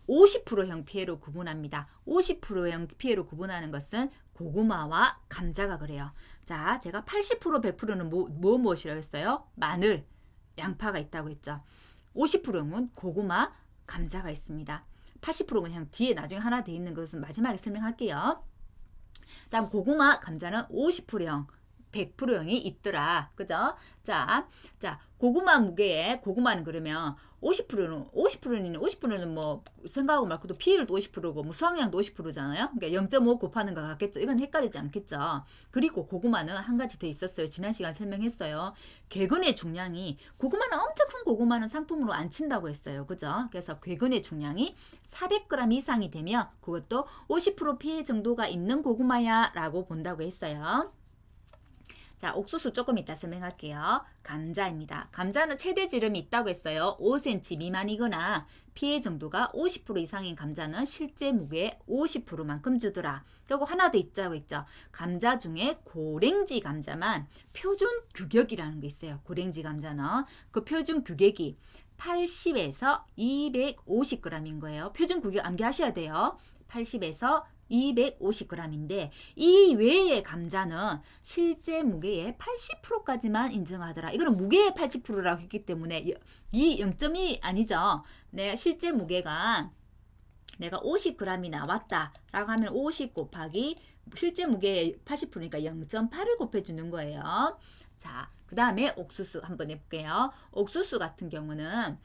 50%형 피해로 구분합니다. 50%형 피해로 구분하는 것은 고구마와 감자가 그래요. 자, 제가 80% 100%는 무엇이라고 했어요? 마늘, 양파가 있다고 했죠. 50%는 고구마, 감자가 있습니다. 80%는 그냥 뒤에 나중에 하나 돼 있는 것은 마지막에 설명할게요. 자, 고구마, 감자는 50%형, 100%형이 있더라. 그죠? 자, 고구마 무게에 고구마는 그러면 50%는 뭐 생각하고 말고도 피해율도 50%고 뭐 수확량도 50%잖아요. 그러니까 0.5 곱하는 거 같겠죠. 이건 헷갈리지 않겠죠. 그리고 고구마는 한 가지 더 있었어요. 지난 시간 설명했어요. 궤근의 중량이 고구마는 엄청 큰 고구마는 상품으로 안 친다고 했어요. 그죠? 그래서 궤근의 중량이 400g 이상이 되면 그것도 50% 피해 정도가 있는 고구마야 라고 본다고 했어요. 자, 옥수수 조금 이따 설명할게요. 감자입니다. 감자는 최대 지름이 있다고 했어요. 5cm 미만이거나 피해 정도가 50% 이상인 감자는 실제 무게의 50%만큼 주더라. 그리고 하나 더 있자고 있죠. 감자 중에 고랭지 감자만 표준 규격이라는 게 있어요. 고랭지 감자는 그 표준 규격이 80에서 250g인 거예요. 표준 규격 암기하셔야 돼요. 80에서 250g인데 이 외의 감자는 실제 무게의 80%까지만 인정하더라. 이거는 무게의 80%라고 했기 때문에 이 0.2 아니죠. 내 실제 무게가 내가 50g이 나왔다라고 하면 50 곱하기 실제 무게의 80%니까 0.8을 곱해주는 거예요. 자, 그 다음에 옥수수 한번 해볼게요. 옥수수 같은 경우는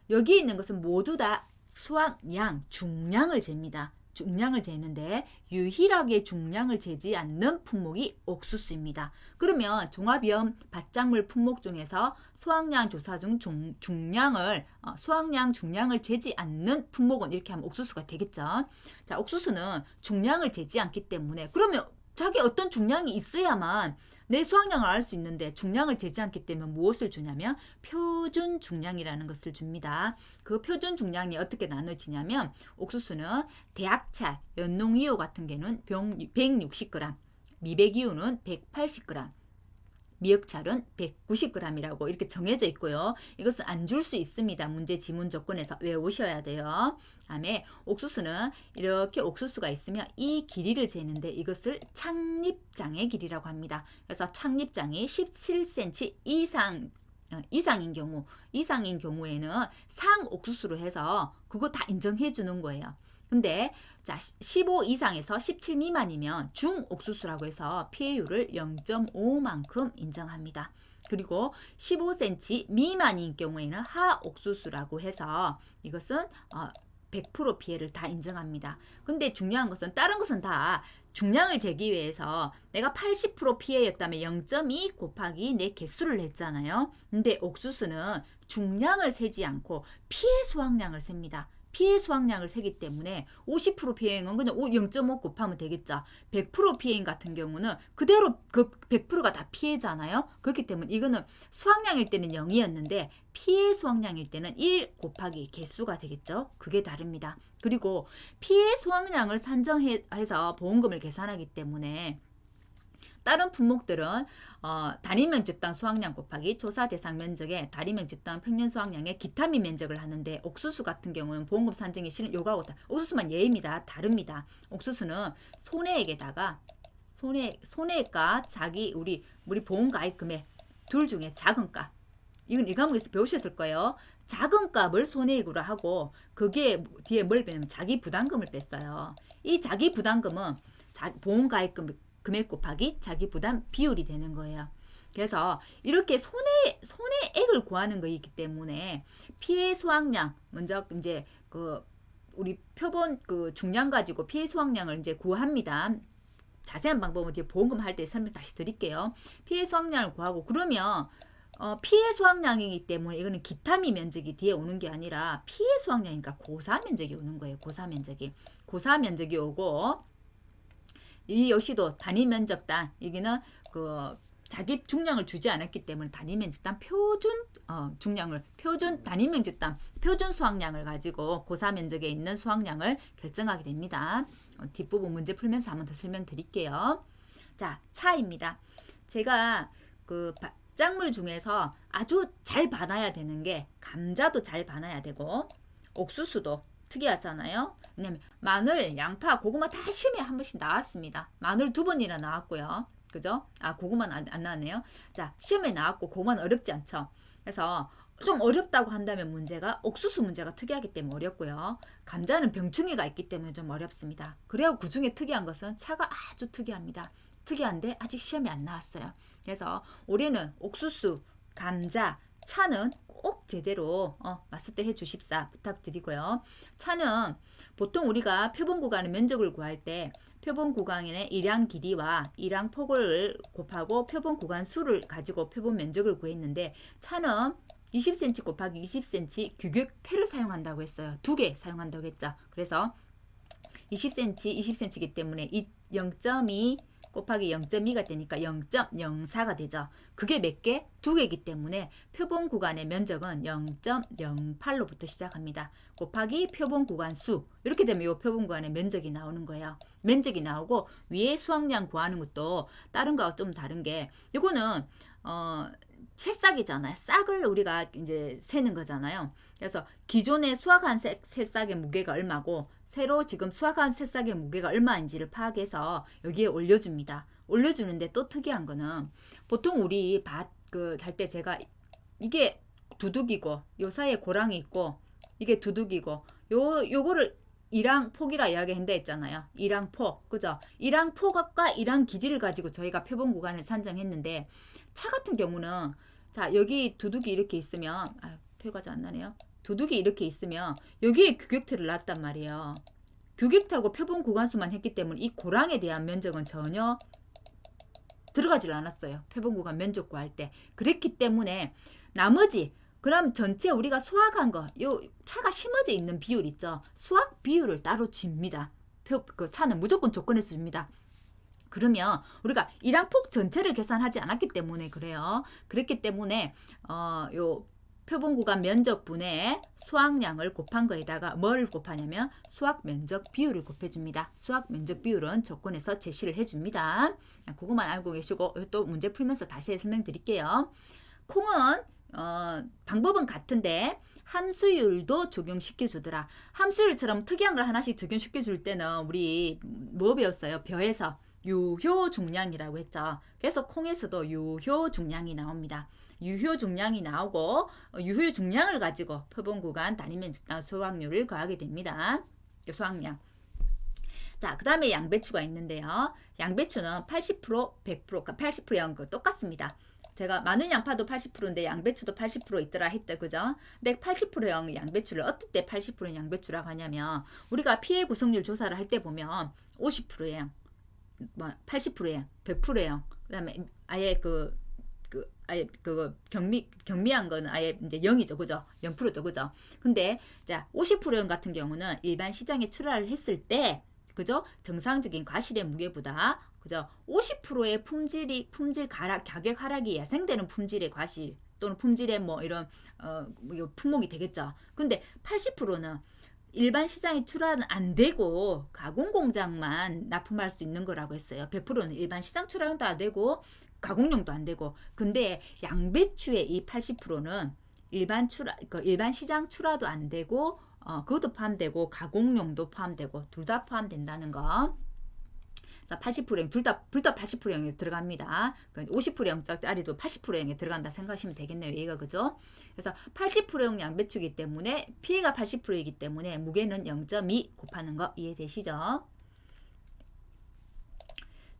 여기 있는 것은 모두 다 수확량, 중량을 잽니다. 중량을 재는데 유일하게 중량을 재지 않는 품목이 옥수수입니다. 그러면 종합위험 밭작물 품목 중에서 수확량 조사 중 중량을 수확량 중량을 재지 않는 품목은 이렇게 하면 옥수수가 되겠죠. 자, 옥수수는 중량을 재지 않기 때문에 그러면 자기 어떤 중량이 있어야만 내 수확량을 알 수 있는데 중량을 재지 않기 때문에 무엇을 주냐면 표준 중량이라는 것을 줍니다. 그 표준 중량이 어떻게 나눠지냐면 옥수수는 대학찰, 연농이오 같은 경우는 160g, 미백이오는 180g, 미역찰은 190g이라고 이렇게 정해져 있고요. 이것은 안 줄 수 있습니다. 문제 지문 조건에서 외우셔야 돼요. 다음에 옥수수는 이렇게 옥수수가 있으면 이 길이를 재는데 이것을 착립장의 길이라고 합니다. 그래서 착립장이 17cm 이상인 경우에는 상 옥수수로 해서 그거 다 인정해 주는 거예요. 근데 자, 15 이상에서 17 미만이면 중 옥수수라고 해서 피해율을 0.5만큼 인정합니다. 그리고 15cm 미만인 경우에는 하 옥수수라고 해서 이것은 100% 피해를 다 인정합니다. 근데 중요한 것은 다른 것은 다 중량을 재기 위해서 내가 80% 피해였다면 0.2 곱하기 내 개수를 했잖아요. 근데 옥수수는 중량을 세지 않고 피해 수확량을 셉니다. 피해 수확량을 세기 때문에 50% 피해인 건 그냥 0.5 곱하면 되겠죠. 100% 피해인 같은 경우는 그대로 그 100%가 다 피해잖아요. 그렇기 때문에 이거는 수확량일 때는 0이었는데 피해 수확량일 때는 1 곱하기 개수가 되겠죠. 그게 다릅니다. 그리고 피해 수확량을 산정해서 보험금을 계산하기 때문에 다른 품목들은 단위면적당 수확량 곱하기 조사 대상 면적의 단위면적당 평균 수확량의 기타미 면적을 하는데 옥수수 같은 경우는 보험금 산정이 실은 요거하고 옥수수만 예입니다. 다릅니다. 옥수수는 손해액에다가 손해가 자기 우리 보험가입 금액 둘 중에 작은 값 이건 이 과목에서 배우셨을 거예요. 작은 값을 손해액으로 하고 그게 뒤에 뭘 빼냐면 자기 부담금을 뺐어요. 이 자기 부담금은 보험가입 금액 곱하기 자기 부담 비율이 되는 거예요. 그래서 이렇게 손해액을 구하는 거이기 때문에 피해 수확량 먼저 이제 우리 표본 중량 가지고 피해 수확량을 이제 구합니다. 자세한 방법은 뒤에 보험금 할 때 설명 다시 드릴게요. 피해 수확량을 구하고 그러면 피해 수확량이기 때문에 이거는 기타미 면적이 뒤에 오는 게 아니라 피해 수확량이니까 고사 면적이 오는 거예요. 고사 면적이 오고 이 역시도 단위 면적당 여기는 자기 중량을 주지 않았기 때문에 단위 면적당 표준 중량을 단위 면적당 표준 수확량을 가지고 고사 면적에 있는 수확량을 결정하게 됩니다. 뒷부분 문제 풀면서 한번 더 설명드릴게요. 자, 차입니다. 제가 밭작물 중에서 아주 잘 봐놔야 되는 게 감자도 잘 봐놔야 되고 옥수수도 특이하잖아요. 왜냐면 마늘, 양파, 고구마 다 시험에 한 번씩 나왔습니다. 마늘 2번이나 나왔고요. 그죠? 고구마는 안 나왔네요. 자, 시험에 나왔고 고구마는 어렵지 않죠. 그래서 좀 어렵다고 한다면 문제가 옥수수 문제가 특이하기 때문에 어렵고요. 감자는 병충해가 있기 때문에 좀 어렵습니다. 그래야 그 중에 특이한 것은 차가 아주 특이합니다. 특이한데 아직 시험에 안 나왔어요. 그래서 올해는 옥수수, 감자, 차는 꼭 제대로 맞을 때 해주십사 부탁드리고요. 차는 보통 우리가 표본 구간의 면적을 구할 때 표본 구간의 일양 길이와 일양 폭을 곱하고 표본 구간 수를 가지고 표본 면적을 구했는데 차는 20cm 곱하기 20cm 규격태를 사용한다고 했어요. 2개 사용한다고 했죠. 그래서 20cm, 20cm이기 때문에 0.2 곱하기 0.2가 되니까 0.04가 되죠. 그게 몇 개? 두 개이기 때문에 표본 구간의 면적은 0.08로부터 시작합니다. 곱하기 표본 구간 수. 이렇게 되면 이 표본 구간의 면적이 나오는 거예요. 면적이 나오고 위에 수확량 구하는 것도 다른 거와 좀 다른 게 이거는 새싹이잖아요. 싹을 우리가 이제 세는 거잖아요. 그래서 기존에 수확한 새싹의 무게가 얼마고 새로 지금 수확한 새싹의 무게가 얼마인지를 파악해서 여기에 올려줍니다. 올려주는데 또 특이한 거는 보통 우리 밭 할 때 제가 이게 두둑이고 요 사이에 고랑이 있고 이게 두둑이고 요거를 이랑폭이라 이야기한다 했잖아요. 이랑폭, 그죠? 이랑폭과 이랑 길이를 가지고 저희가 표본 구간을 산정했는데 차 같은 경우는 자 여기 두둑이 이렇게 있으면 표가 잘 안 나네요. 두둑이 이렇게 있으면 여기에 규격태를 놨단 말이에요. 규격태하고 표본 구간수만 했기 때문에 이 고랑에 대한 면적은 전혀 들어가질 않았어요. 표본 구간 면적 구할 때. 그랬기 때문에 나머지 그럼 전체 우리가 수확한 거, 요 차가 심어져 있는 비율 있죠. 수확 비율을 따로 줍니다. 그 차는 무조건 조건에서 줍니다. 그러면 우리가 이랑폭 전체를 계산하지 않았기 때문에 그래요. 그랬기 때문에 요 표본 구간 면적분의 수확량을 곱한 거에다가 뭘 곱하냐면 수확 면적 비율을 곱해줍니다. 수확 면적 비율은 조건에서 제시를 해줍니다. 그것만 알고 계시고 또 문제 풀면서 다시 설명드릴게요. 콩은 방법은 같은데 함수율도 적용시켜주더라. 함수율처럼 특이한 걸 하나씩 적용시켜줄 때는 우리 뭐 배웠어요? 벼에서 유효 중량이라고 했죠. 그래서 콩에서도 유효 중량이 나옵니다. 유효 중량이 나오고 유효 중량을 가지고 표본 구간 단위 면적당 수확률을 구하게 됩니다. 수확량. 자, 그 다음에 양배추가 있는데요. 양배추는 80%, 100%, 80%랑 똑같습니다. 제가 마늘 양파도 80%인데 양배추도 80% 있더라 했다, 그죠? 근데 80%형 양배추를 어떨 때 80% 양배추라고 하냐면 우리가 피해 구성률 조사를 할 때 보면 50%예요. 80%예요. 100%예요. 그다음에 아예 아예 경미한 거는 아예 이제 0이죠. 그죠? 0%죠. 그죠? 근데 자, 50%형 같은 경우는 일반 시장에 출하를 했을 때 그죠? 정상적인 과실의 무게보다 그죠? 50%의 품질 가격 하락이 예상되는 품질의 과실 또는 품질의 뭐 이런 품목이 되겠죠. 근데 80%는 일반 시장에 출하는 안 되고 가공 공장만 납품할 수 있는 거라고 했어요. 100%는 일반 시장 출하도 안 되고 가공용도 안 되고. 근데 양배추의 이 80%는 일반 시장 출하도 안 되고 그것도 포함되고 가공용도 포함되고 둘 다 포함된다는 거. 80%형 둘 다 80%형에 들어갑니다. 50%형짜리도 80%형에 들어간다 생각하시면 되겠네요. 얘가 그죠? 그래서 80%형 양배추이기 때문에 피해가 80%이기 때문에 무게는 0.2 곱하는 거 이해되시죠?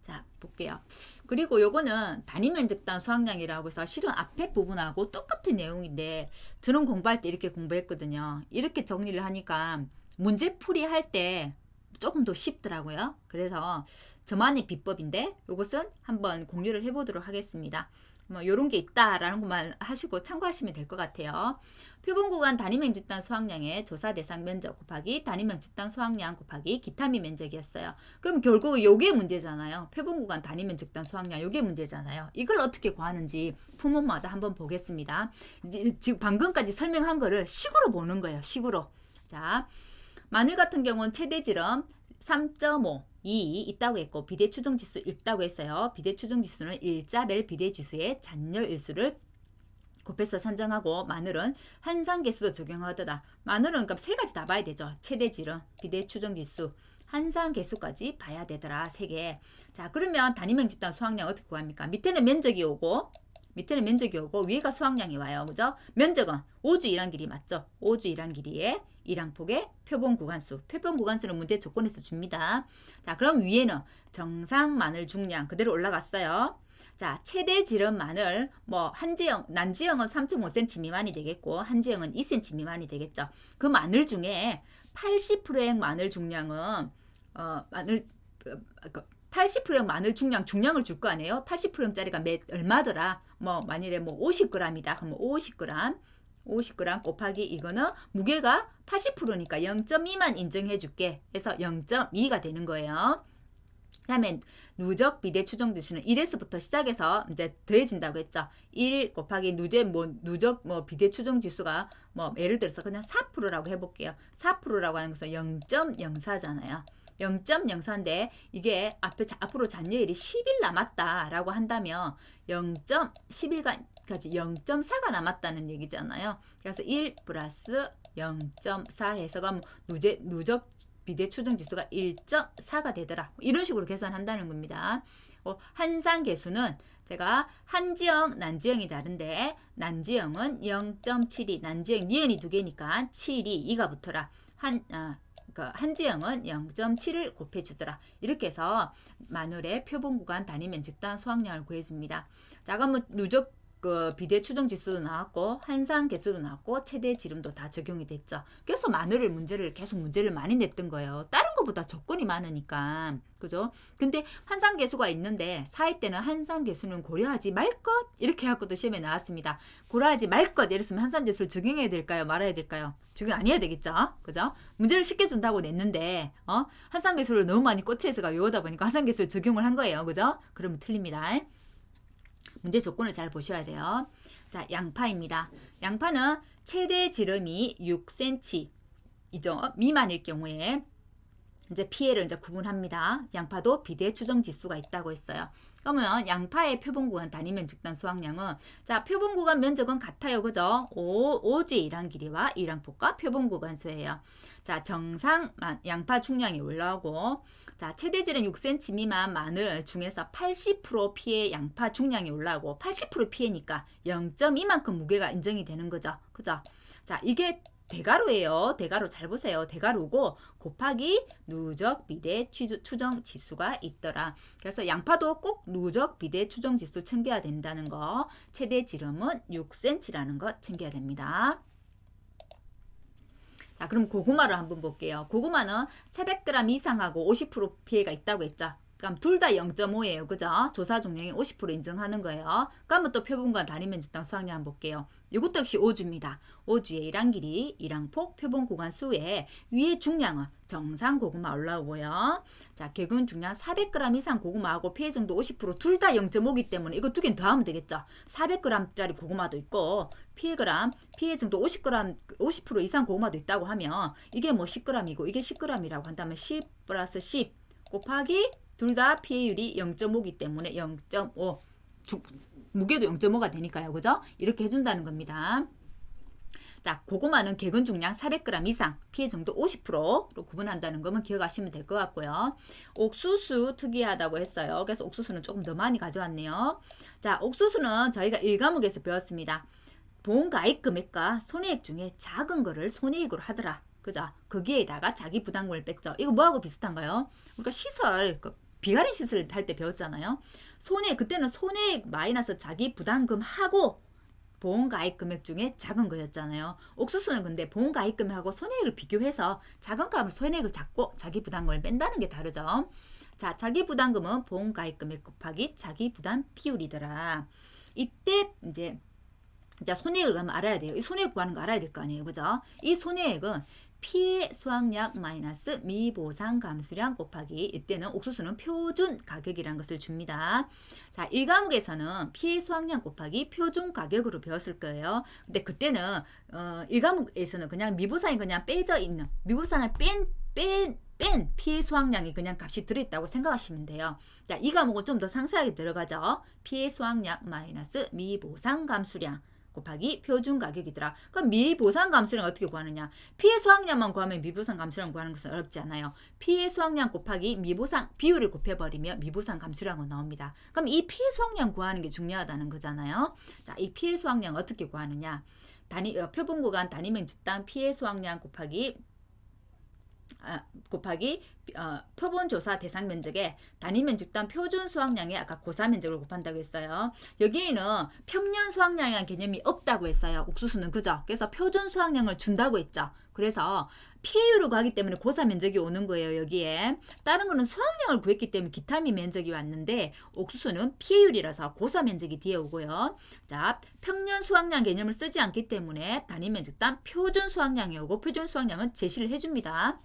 자, 볼게요. 그리고 요거는 단위 면적당 수확량이라고 해서 실은 앞에 부분하고 똑같은 내용인데 저는 공부할 때 이렇게 공부했거든요. 이렇게 정리를 하니까 문제풀이 할 때 조금 더 쉽더라고요. 그래서 저만의 비법인데 이것은 한번 공유를 해보도록 하겠습니다. 뭐 요런 게 있다라는 것만 하시고 참고하시면 될 것 같아요. 표본 구간 단위 면적당 수확량의 조사 대상 면적 곱하기 단위 면적당 수확량 곱하기 기타미 면적이었어요. 그럼 결국 요게 문제잖아요. 표본 구간 단위 면적당 수확량 요게 문제잖아요. 이걸 어떻게 구하는지 품목마다 한번 보겠습니다. 지금 방금까지 설명한 거를 식으로 보는 거예요. 식으로. 자, 마늘 같은 경우는 최대 지름 3.5, 2 있다고 했고 비대 추정 지수 있다고 했어요. 비대 추정 지수는 일자벨 비대 지수의 잔열 일수를 곱해서 산정하고 마늘은 한상 개수도 적용하더라. 마늘은 그럼 세 가지 다 봐야 되죠. 최대 지름, 비대 추정 지수, 한상 개수까지 봐야 되더라. 세 개. 자, 그러면 단위 면적당 수확량 어떻게 구합니까? 밑에는 면적이 오고 위에가 수확량이 와요. 그죠? 면적은 5주 1한 길이 맞죠? 5주 1한 길이에 1항폭의 표본 구간수. 표본 구간수는 문제 조건에서 줍니다. 자, 그럼 위에는 정상 마늘 중량 그대로 올라갔어요. 자, 최대 지름 마늘 난지형은 3.5cm 미만이 되겠고 한지형은 2cm 미만이 되겠죠. 그 마늘 중에 80%의 마늘 중량은 80%형 마늘 중량을 줄 거 아니에요? 80%형짜리가 얼마더라? 만일에 50g이다. 그러면 50g 곱하기 이거는 무게가 80%니까 0.2만 인정해 줄게. 그래서 0.2가 되는 거예요. 그다음에 누적 비대 추정 지수는 1에서부터 시작해서 이제 더해진다고 했죠. 1 곱하기 누적 비대 추정 지수가 예를 들어서 그냥 4%라고 해볼게요. 4%라고 하는 것은 0.04잖아요. 0.04인데 이게 앞으로 잔여일이 10일 남았다라고 한다면 0.11까지 0.4가 남았다는 얘기잖아요. 그래서 1 플러스 0.4 해서 가면 누적 비대 추정 지수가 1.4가 되더라. 이런 식으로 계산한다는 겁니다. 한산계수는 제가 한지형, 난지형이 다른데 난지형은 0.72, 난지형 니은이 두 개니까 7이 2가 붙어라. 한지형은 0.7을 곱해주더라. 이렇게 해서 마늘의 표본 구간 단위 면적단 수확량을 구해줍니다. 자, 그러면 누적 비대 추정 지수도 나왔고 한산 개수도 나왔고 최대 지름도 다 적용이 됐죠. 그래서 마늘을 계속 문제를 많이 냈던 거예요. 다른 것보다 조건이 많으니까. 그죠? 근데 한산 개수가 있는데 사회 때는 한산 개수는 고려하지 말 것 이렇게 해갖고도 시험에 나왔습니다. 고려하지 말 것 이랬으면 한산 개수를 적용해야 될까요? 말아야 될까요? 적용 안 해야 되겠죠? 그죠? 문제를 쉽게 준다고 냈는데 한산 개수를 너무 많이 꼬치에서가 외우다 보니까 한산 개수를 적용을 한 거예요. 그죠? 그러면 틀립니다. 문제 조건을 잘 보셔야 돼요. 자, 양파입니다. 양파는 최대 지름이 6cm 이죠. 미만일 경우에 이제 피해를 이제 구분합니다. 양파도 비대 추정 지수가 있다고 했어요. 그러면 양파의 표본 구간 단위 면적단 수확량은 자, 표본 구간 면적은 같아요. 그죠? 5주의 일한 길이와 일항폭과 표본 구간 수예요. 자, 정상 양파 충량이 올라오고 자, 최대 지름 6cm 미만 마늘 중에서 80% 피해 양파 충량이 올라오고 80% 피해니까 0.2만큼 무게가 인정이 되는 거죠. 그죠? 자, 이게 대가로예요. 대가로 잘 보세요. 대가로고 곱하기 누적 비대 추정 지수가 있더라. 그래서 양파도 꼭 누적 비대 추정 지수 챙겨야 된다는 거. 최대 지름은 6cm라는 거 챙겨야 됩니다. 자, 그럼 고구마를 한번 볼게요. 고구마는 400g 이상하고 50% 피해가 있다고 했죠. 그럼 둘 다 0.5예요. 그죠? 조사 종량이 50% 인정하는 거예요. 그러면 또 표본과 단위 면적단 수확량 한번 볼게요. 이것도 역시 5주입니다. 5주의 일항 길이, 일항폭, 표본 구간 수에 위의 중량은 정상 고구마 올라오고요. 자, 개근 중량 400g 이상 고구마하고 피해 정도 50%둘 다 0.5기 때문에 이거 두 개는 더하면 되겠죠. 400g짜리 고구마도 있고 피해 정도 50% 이상 고구마도 있다고 하면 이게 10g이고 이게 10g이라고 한다면 10 플러스 10 곱하기 둘 다 피해율이 0.5기 때문에 0.5 무게도 0.5가 되니까요. 그죠? 이렇게 해준다는 겁니다. 자, 고구마는 개근 중량 400g 이상, 피해 정도 50%로 구분한다는 것만 기억하시면 될 것 같고요. 옥수수 특이하다고 했어요. 그래서 옥수수는 조금 더 많이 가져왔네요. 자, 옥수수는 저희가 1과목에서 배웠습니다. 보험가입 금액과 손해액 중에 작은 거를 손해액으로 하더라. 그죠? 거기에다가 자기 부담금을 뺐죠. 이거 뭐하고 비슷한가요? 그러니까 시설, 비가림 시설 할 때 배웠잖아요. 그때는 손해액 마이너스 자기 부담금 하고 보험가입 금액 중에 작은 거였잖아요. 옥수수는 근데 보험가입 금액하고 손해액을 비교해서 작은 값을 손해액을 잡고 자기 부담금을 뺀다는 게 다르죠. 자, 자기 부담금은 보험가입 금액 곱하기 자기 부담 비율이더라. 이때 이제 손해액을 가면 알아야 돼요. 이 손해액 구하는 거 알아야 될 거 아니에요. 그죠? 이 손해액은 피해 수확량 마이너스 미보상 감수량 곱하기 이때는 옥수수는 표준 가격이라는 것을 줍니다. 자, 1과목에서는 피해 수확량 곱하기 표준 가격으로 배웠을 거예요. 근데 그때는 1과목에서는 그냥 미보상이 그냥 빼져 있는 미보상을 뺀 피해 수확량이 그냥 값이 들어있다고 생각하시면 돼요. 자, 이 과목은 좀 더 상세하게 들어가죠. 피해 수확량 마이너스 미보상 감수량 곱하기 표준 가격이더라. 그럼 미보상 감수량 어떻게 구하느냐? 피해 수확량만 구하면 미보상 감수량 구하는 것은 어렵지 않아요. 피해 수확량 곱하기 미보상 비율을 곱해버리면 미보상 감수량은 나옵니다. 그럼 이 피해 수확량 구하는 게 중요하다는 거잖아요. 자, 이 피해 수확량 어떻게 구하느냐? 표본 구간 단위 면적당 피해 수확량 곱하기 표본 조사 대상 면적에 단위 면적당 표준 수확량에 아까 고사 면적을 곱한다고 했어요. 여기에는 평년 수확량이라는 개념이 없다고 했어요. 옥수수는 그죠? 그래서 표준 수확량을 준다고 했죠. 그래서 피해율을 구하기 때문에 고사 면적이 오는 거예요. 여기에 다른 거는 수확량을 구했기 때문에 기타미 면적이 왔는데 옥수수는 피해율이라서 고사 면적이 뒤에 오고요. 자, 평년 수확량 개념을 쓰지 않기 때문에 단위 면적당 표준 수확량이 오고 표준 수확량은 제시를 해줍니다.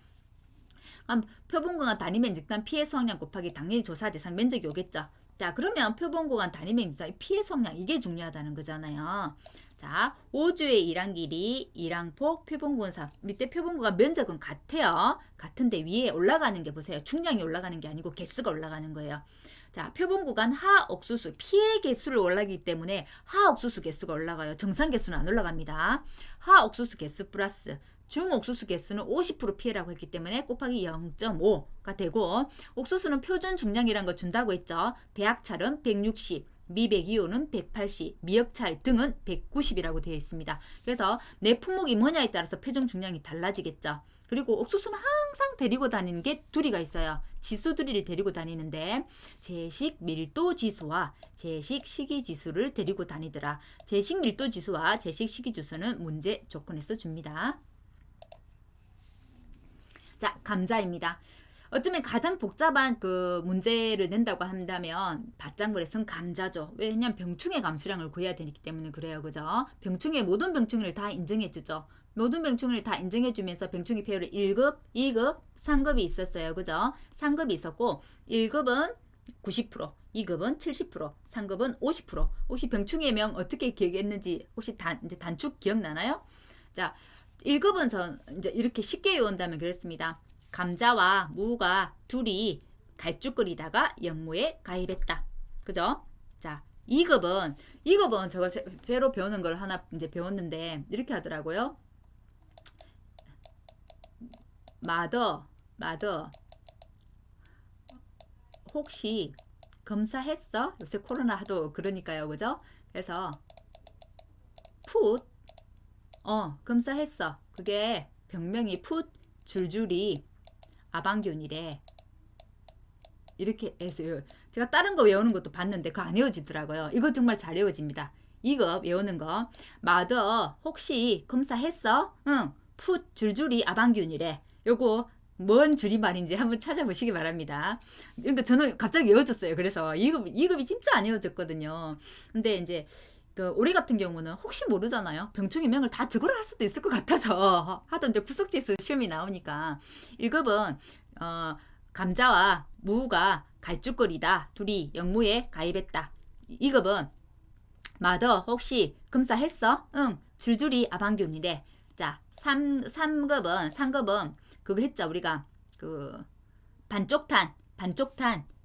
표본구간 단위 면적단 피해 수확량 곱하기 당연히 조사 대상 면적이 오겠죠. 자, 그러면 표본구간 단위 면적단 피해 수확량 이게 중요하다는 거잖아요. 자, 5주의 일항 길이, 일항폭, 표본구간 밑에 표본구간 면적은 같아요. 같은데 위에 올라가는 게 보세요. 충량이 올라가는 게 아니고 개수가 올라가는 거예요. 자, 표본구간 하옥수수 피해 개수를 올라가기 때문에 하옥수수 개수가 올라가요. 정상 개수는 안 올라갑니다. 하옥수수 개수 플러스 중옥수수 개수는 50% 피해라고 했기 때문에 곱하기 0.5가 되고, 옥수수는 표준 중량이란 거 준다고 했죠. 대학찰은 160, 미백이호는 180, 미역찰 등은 190이라고 되어 있습니다. 그래서 내 품목이 뭐냐에 따라서 표준 중량이 달라지겠죠. 그리고 옥수수는 항상 데리고 다니는 게 둘이가 있어요. 지수 둘이를 데리고 다니는데 제식 밀도 지수와 제식 시기 지수를 데리고 다니더라. 제식 밀도 지수와 제식 시기 지수는 문제 조건에서 줍니다. 자, 감자입니다. 어쩌면 가장 복잡한 그 문제를 낸다고 한다면 밭작물에선 감자죠. 왜냐면 병충해 감수량을 구해야 되기 때문에 그래요. 그죠? 병충해 모든 병충해를 다 인정해 주죠. 모든 병충해를 다 인정해 주면서 병충해 폐율을 1급, 2급, 3급이 있었어요. 그죠? 3급이 있었고 1급은 90%, 2급은 70%, 3급은 50%. 혹시 병충해명 어떻게 기억했는지 혹시 이제 단축 기억나나요? 자, 1급은 전 이제 이렇게 쉽게 외운다면 그랬습니다. 감자와 무가 둘이 갈죽거리다가 영무에 가입했다. 그죠? 자, 2급은 저거 새로 배우는 걸 하나 이제 배웠는데 이렇게 하더라고요. 마더 혹시 검사했어? 요새 코로나 하도 그러니까요. 그죠? 그래서 풋 검사했어. 그게 병명이 풋 줄줄이 아방균이래. 이렇게 해서 제가 다른 거 외우는 것도 봤는데 그거 안 외워지더라고요. 이거 정말 잘 외워집니다. 이거 외우는 거. 마더 혹시 검사했어? 응. 풋 줄줄이 아방균이래. 요거 뭔 줄임말인지 한번 찾아보시기 바랍니다. 그러니까 저는 갑자기 외워졌어요. 그래서 2급이 진짜 안 외워졌거든요. 근데 이제 그 올해 같은 경우는 혹시 모르잖아요. 병충해 명을 다 적으라 할 수도 있을 것 같아서 하던 이제 부속지수 시험이 나오니까 1급은 감자와 무가 갈죽거리다 둘이 영무에 가입했다. 2급은 마더 혹시 검사했어? 응. 줄줄이 아방균이래. 자, 3급은 그거 했죠. 우리가 그 반쪽탄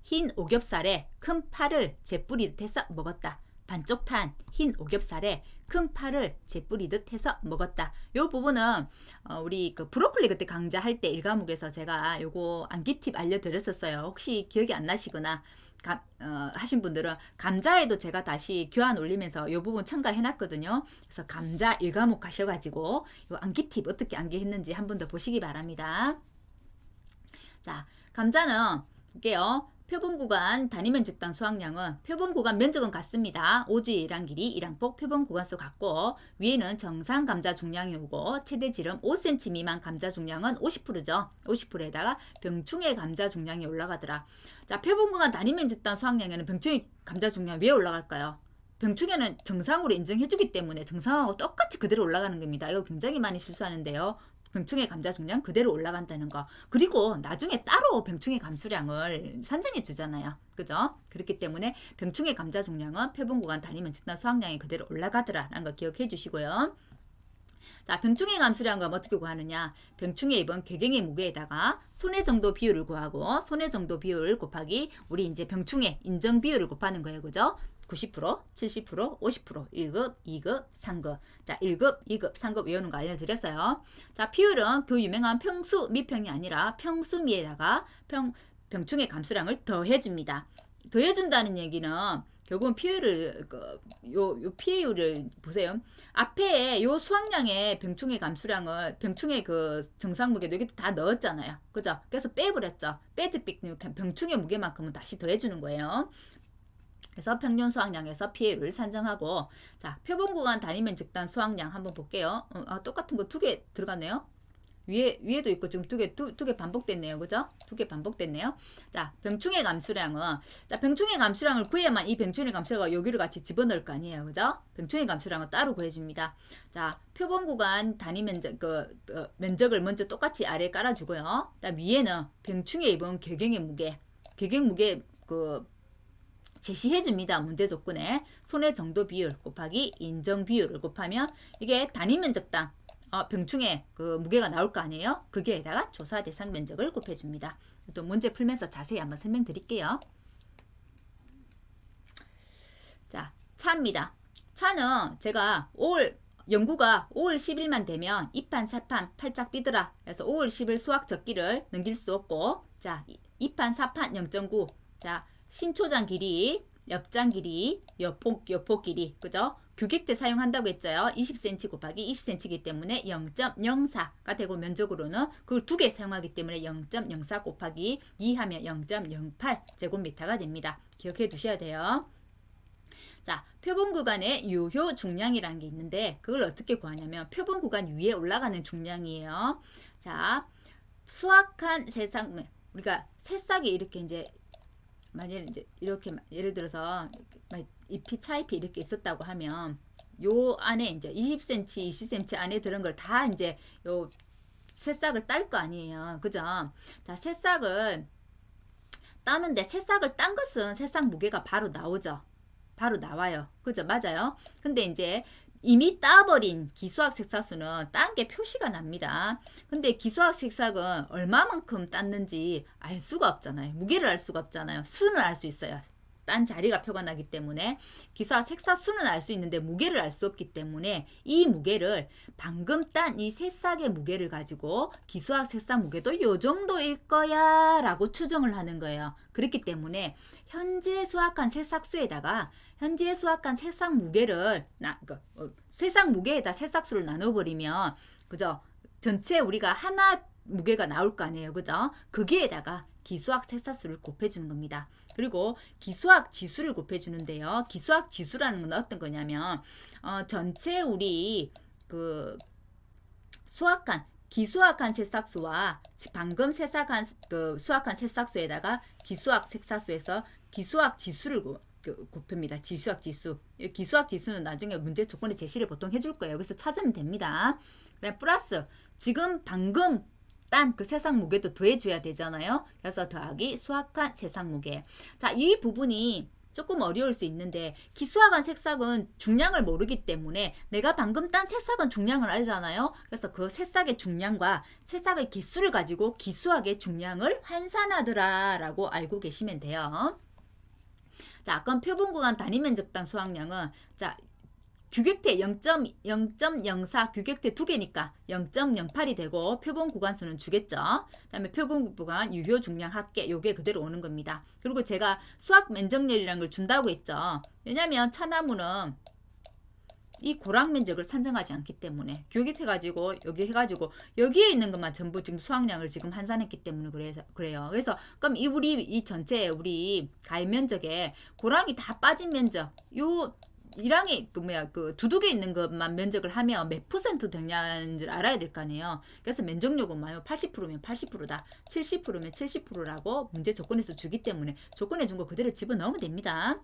흰 오겹살에 큰 파를 재뿌리듯 해서 먹었다. 반쪽탄 흰 오겹살에 큰 파를 재뿌리듯 해서 먹었다. 요 부분은 우리 그 브로콜리 그때 강좌할 때 1과목에서 제가 요거 암기 팁 알려드렸었어요. 혹시 기억이 안 나시거나 하신 분들은 감자에도 제가 다시 교환 올리면서 요 부분 첨가해놨거든요. 그래서 감자 1과목 가셔가지고 요 암기 팁 어떻게 암기했는지 한 번 더 보시기 바랍니다. 자, 감자는 볼게요. 표본구간 단위면적당 수확량은 표본구간 면적은 같습니다. 5주의 일항 길이, 일항폭, 표본구간수 같고 위에는 정상 감자 중량이 오고 최대 지름 5cm 미만 감자 중량은 50%죠. 50%에다가 병충해 감자 중량이 올라가더라. 자, 표본구간 단위면적당 수확량에는 병충해 감자 중량 왜 올라갈까요? 병충해는 정상으로 인정해주기 때문에 정상하고 똑같이 그대로 올라가는 겁니다. 이거 굉장히 많이 실수하는데요. 병충해 감자 중량 그대로 올라간다는 거. 그리고 나중에 따로 병충해 감수량을 산정해 주잖아요. 그죠? 그렇기 때문에 병충해 감자 중량은 표본구간 단위면적단 수확량이 그대로 올라가더라라는 거 기억해 주시고요. 자, 병충해 감수량을 어떻게 구하느냐? 병충해 입은 궤경의 무게에다가 손해 정도 비율을 구하고 손해 정도 비율 곱하기 우리 이제 병충해 인정 비율을 곱하는 거예요. 그죠? 90%, 70%, 50%, 1급, 2급, 3급. 자, 1급, 2급, 3급 외우는 거 알려드렸어요. 자, 비율은 그 유명한 평수 미평이 아니라 평수미에다가 병충해 감수량을 더해줍니다. 더해준다는 얘기는 결국은 피해율을 요 피해율을 보세요. 앞에 요 수확량의 병충해 감수량을 병충해 그 정상 무게도 여기 다 넣었잖아요. 그죠? 그래서 빼버렸죠. 빼즉 병충해 무게만큼은 다시 더해주는 거예요. 그래서 평균 수확량에서 피해율을 산정하고 자, 표본구간 단위면적단 수확량 한번 볼게요. 똑같은 거 두 개 들어갔네요. 위에도 있고 지금 두 개 반복됐네요. 그죠? 두 개 반복됐네요. 자, 병충해 감수량은, 자, 병충해 감수량을 구해야만 이 병충해 감수량과 여기를 같이 집어넣을 거 아니에요. 그죠? 병충해 감수량은 따로 구해줍니다. 자, 표본 구간 단위 면적, 면적을 먼저 똑같이 아래에 깔아주고요. 그다음 위에는 병충해 입은 궤경의 무게, 제시해줍니다. 문제 조건에 손해 정도 비율 곱하기 인정 비율을 곱하면 이게 단위 면적당 병충해 그 무게가 나올 거 아니에요? 거기에다가 조사 대상 면적을 곱해줍니다. 또 문제 풀면서 자세히 한번 설명드릴게요. 자, 차입니다. 차는 제가 연구가 5월 10일만 되면 2판, 4판 팔짝 뛰더라. 그래서 5월 10일 수학 적기를 넘길 수 없고, 자, 2판, 4판 0.9. 자, 신초장 길이, 옆장 길이, 여폭 길이, 그죠? 규격대 사용한다고 했죠. 20cm 곱하기 20cm이기 때문에 0.04가 되고 면적으로는 그걸 두 개 사용하기 때문에 0.04 곱하기 2 하면 0.08 제곱미터가 됩니다. 기억해 두셔야 돼요. 자, 표본 구간의 유효 중량이라는 게 있는데 그걸 어떻게 구하냐면 표본 구간 위에 올라가는 중량이에요. 자, 수확한 새싹, 우리가 새싹이 이렇게 이제 만약에 이제 이렇게 예를 들어서 잎이 차잎이 이렇게 있었다고 하면 요 안에 이제 20cm, 20cm 안에 들은 걸 다 이제 요 새싹을 딸 거 아니에요. 그죠? 자, 새싹을 따는데 새싹을 딴 것은 새싹 무게가 바로 나오죠. 바로 나와요. 그죠? 맞아요. 근데 이제 이미 따버린 기수학 색사수는 딴 게 표시가 납니다. 근데 기수학 색삭은 얼마만큼 땄는지 알 수가 없잖아요. 무게를 알 수가 없잖아요. 수는 알 수 있어요. 딴 자리가 표가 나기 때문에 기수학 색사수는 알 수 있는데 무게를 알 수 없기 때문에 이 무게를 방금 딴 이 새싹의 무게를 가지고 기수학 색삭 무게도 요 정도일 거야 라고 추정을 하는 거예요. 그렇기 때문에 현재 수확한 새싹수에다가 현재 수확한 새싹 무게를 새싹 무게에다 새싹수를 나눠버리면 그죠? 전체 우리가 하나 무게가 나올 거 아니에요. 그죠? 거기에다가 기수학 새싹수를 곱해주는 겁니다. 그리고 기수학 지수를 곱해주는데요. 기수학 지수라는 건 어떤 거냐면 전체 우리 그 기수학한 새싹수와 방금 수확한 새싹수에다가 기수학 색사수에서 기수학 지수를 곱합니다. 기수학 지수. 기수학 지수는 나중에 문제 조건의 제시를 보통 해줄 거예요. 그래서 찾으면 됩니다. 그다음 플러스 지금 방금 딴 그 새싹 무게도 더해줘야 되잖아요. 그래서 더하기 수확한 새싹 무게. 자, 이 부분이 조금 어려울 수 있는데 기수학한 새싹은 중량을 모르기 때문에 내가 방금 딴 새싹은 중량을 알잖아요. 그래서 그 새싹의 중량과 새싹의 기수를 가지고 기수학의 중량을 환산하더라 라고 알고 계시면 돼요. 자, 아까 표본 구간 단위 면적당 수확량은 자 규격대 0.04 규격대 두 개니까 0.08이 되고 표본 구간수는 주겠죠. 그다음에 표본 구간 유효 중량 합계 요게 그대로 오는 겁니다. 그리고 제가 수학 면적률이라는 걸 준다고 했죠. 왜냐면 차나무는 이 고랑 면적을 산정하지 않기 때문에 규격해가지고 여기 해가지고 여기에 있는 것만 전부 지금 수확량을 지금 환산했기 때문에 그래요. 그래서 그럼 이 전체 우리 가해 면적에 고랑이 다 빠진 면적 요 이랑이 그 두둑에 있는 것만 면적을 하면 몇 퍼센트 되냐는 줄 알아야 될 거 아니에요. 그래서 면적요금만 80%면 80%다. 70%면 70%라고 문제 조건에서 주기 때문에 조건에 준 거 그대로 집어넣으면 됩니다.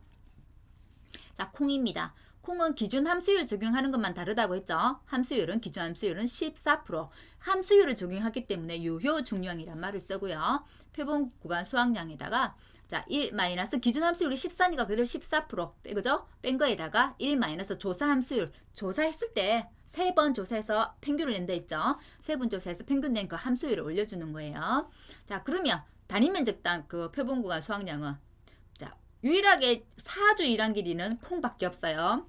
자, 콩입니다. 콩은 기준 함수율을 적용하는 것만 다르다고 했죠. 기준 함수율은 14%. 함수율을 적용하기 때문에 유효 중량이란 말을 쓰고요. 표본 구간 수확량에다가 자, 1 마이너스 기준 함수율이 14니까 그대로 14%. 그죠? 뺀 거에다가 1 마이너스 조사 함수율. 조사했을 때 세 번 조사해서 평균을 낸다 했죠. 세 번 조사해서 평균 낸 그 함수율을 올려주는 거예요. 자, 그러면 단위 면적당 그 표본 구간 수확량은 자, 유일하게 사주 일한 길이는 콩밖에 없어요.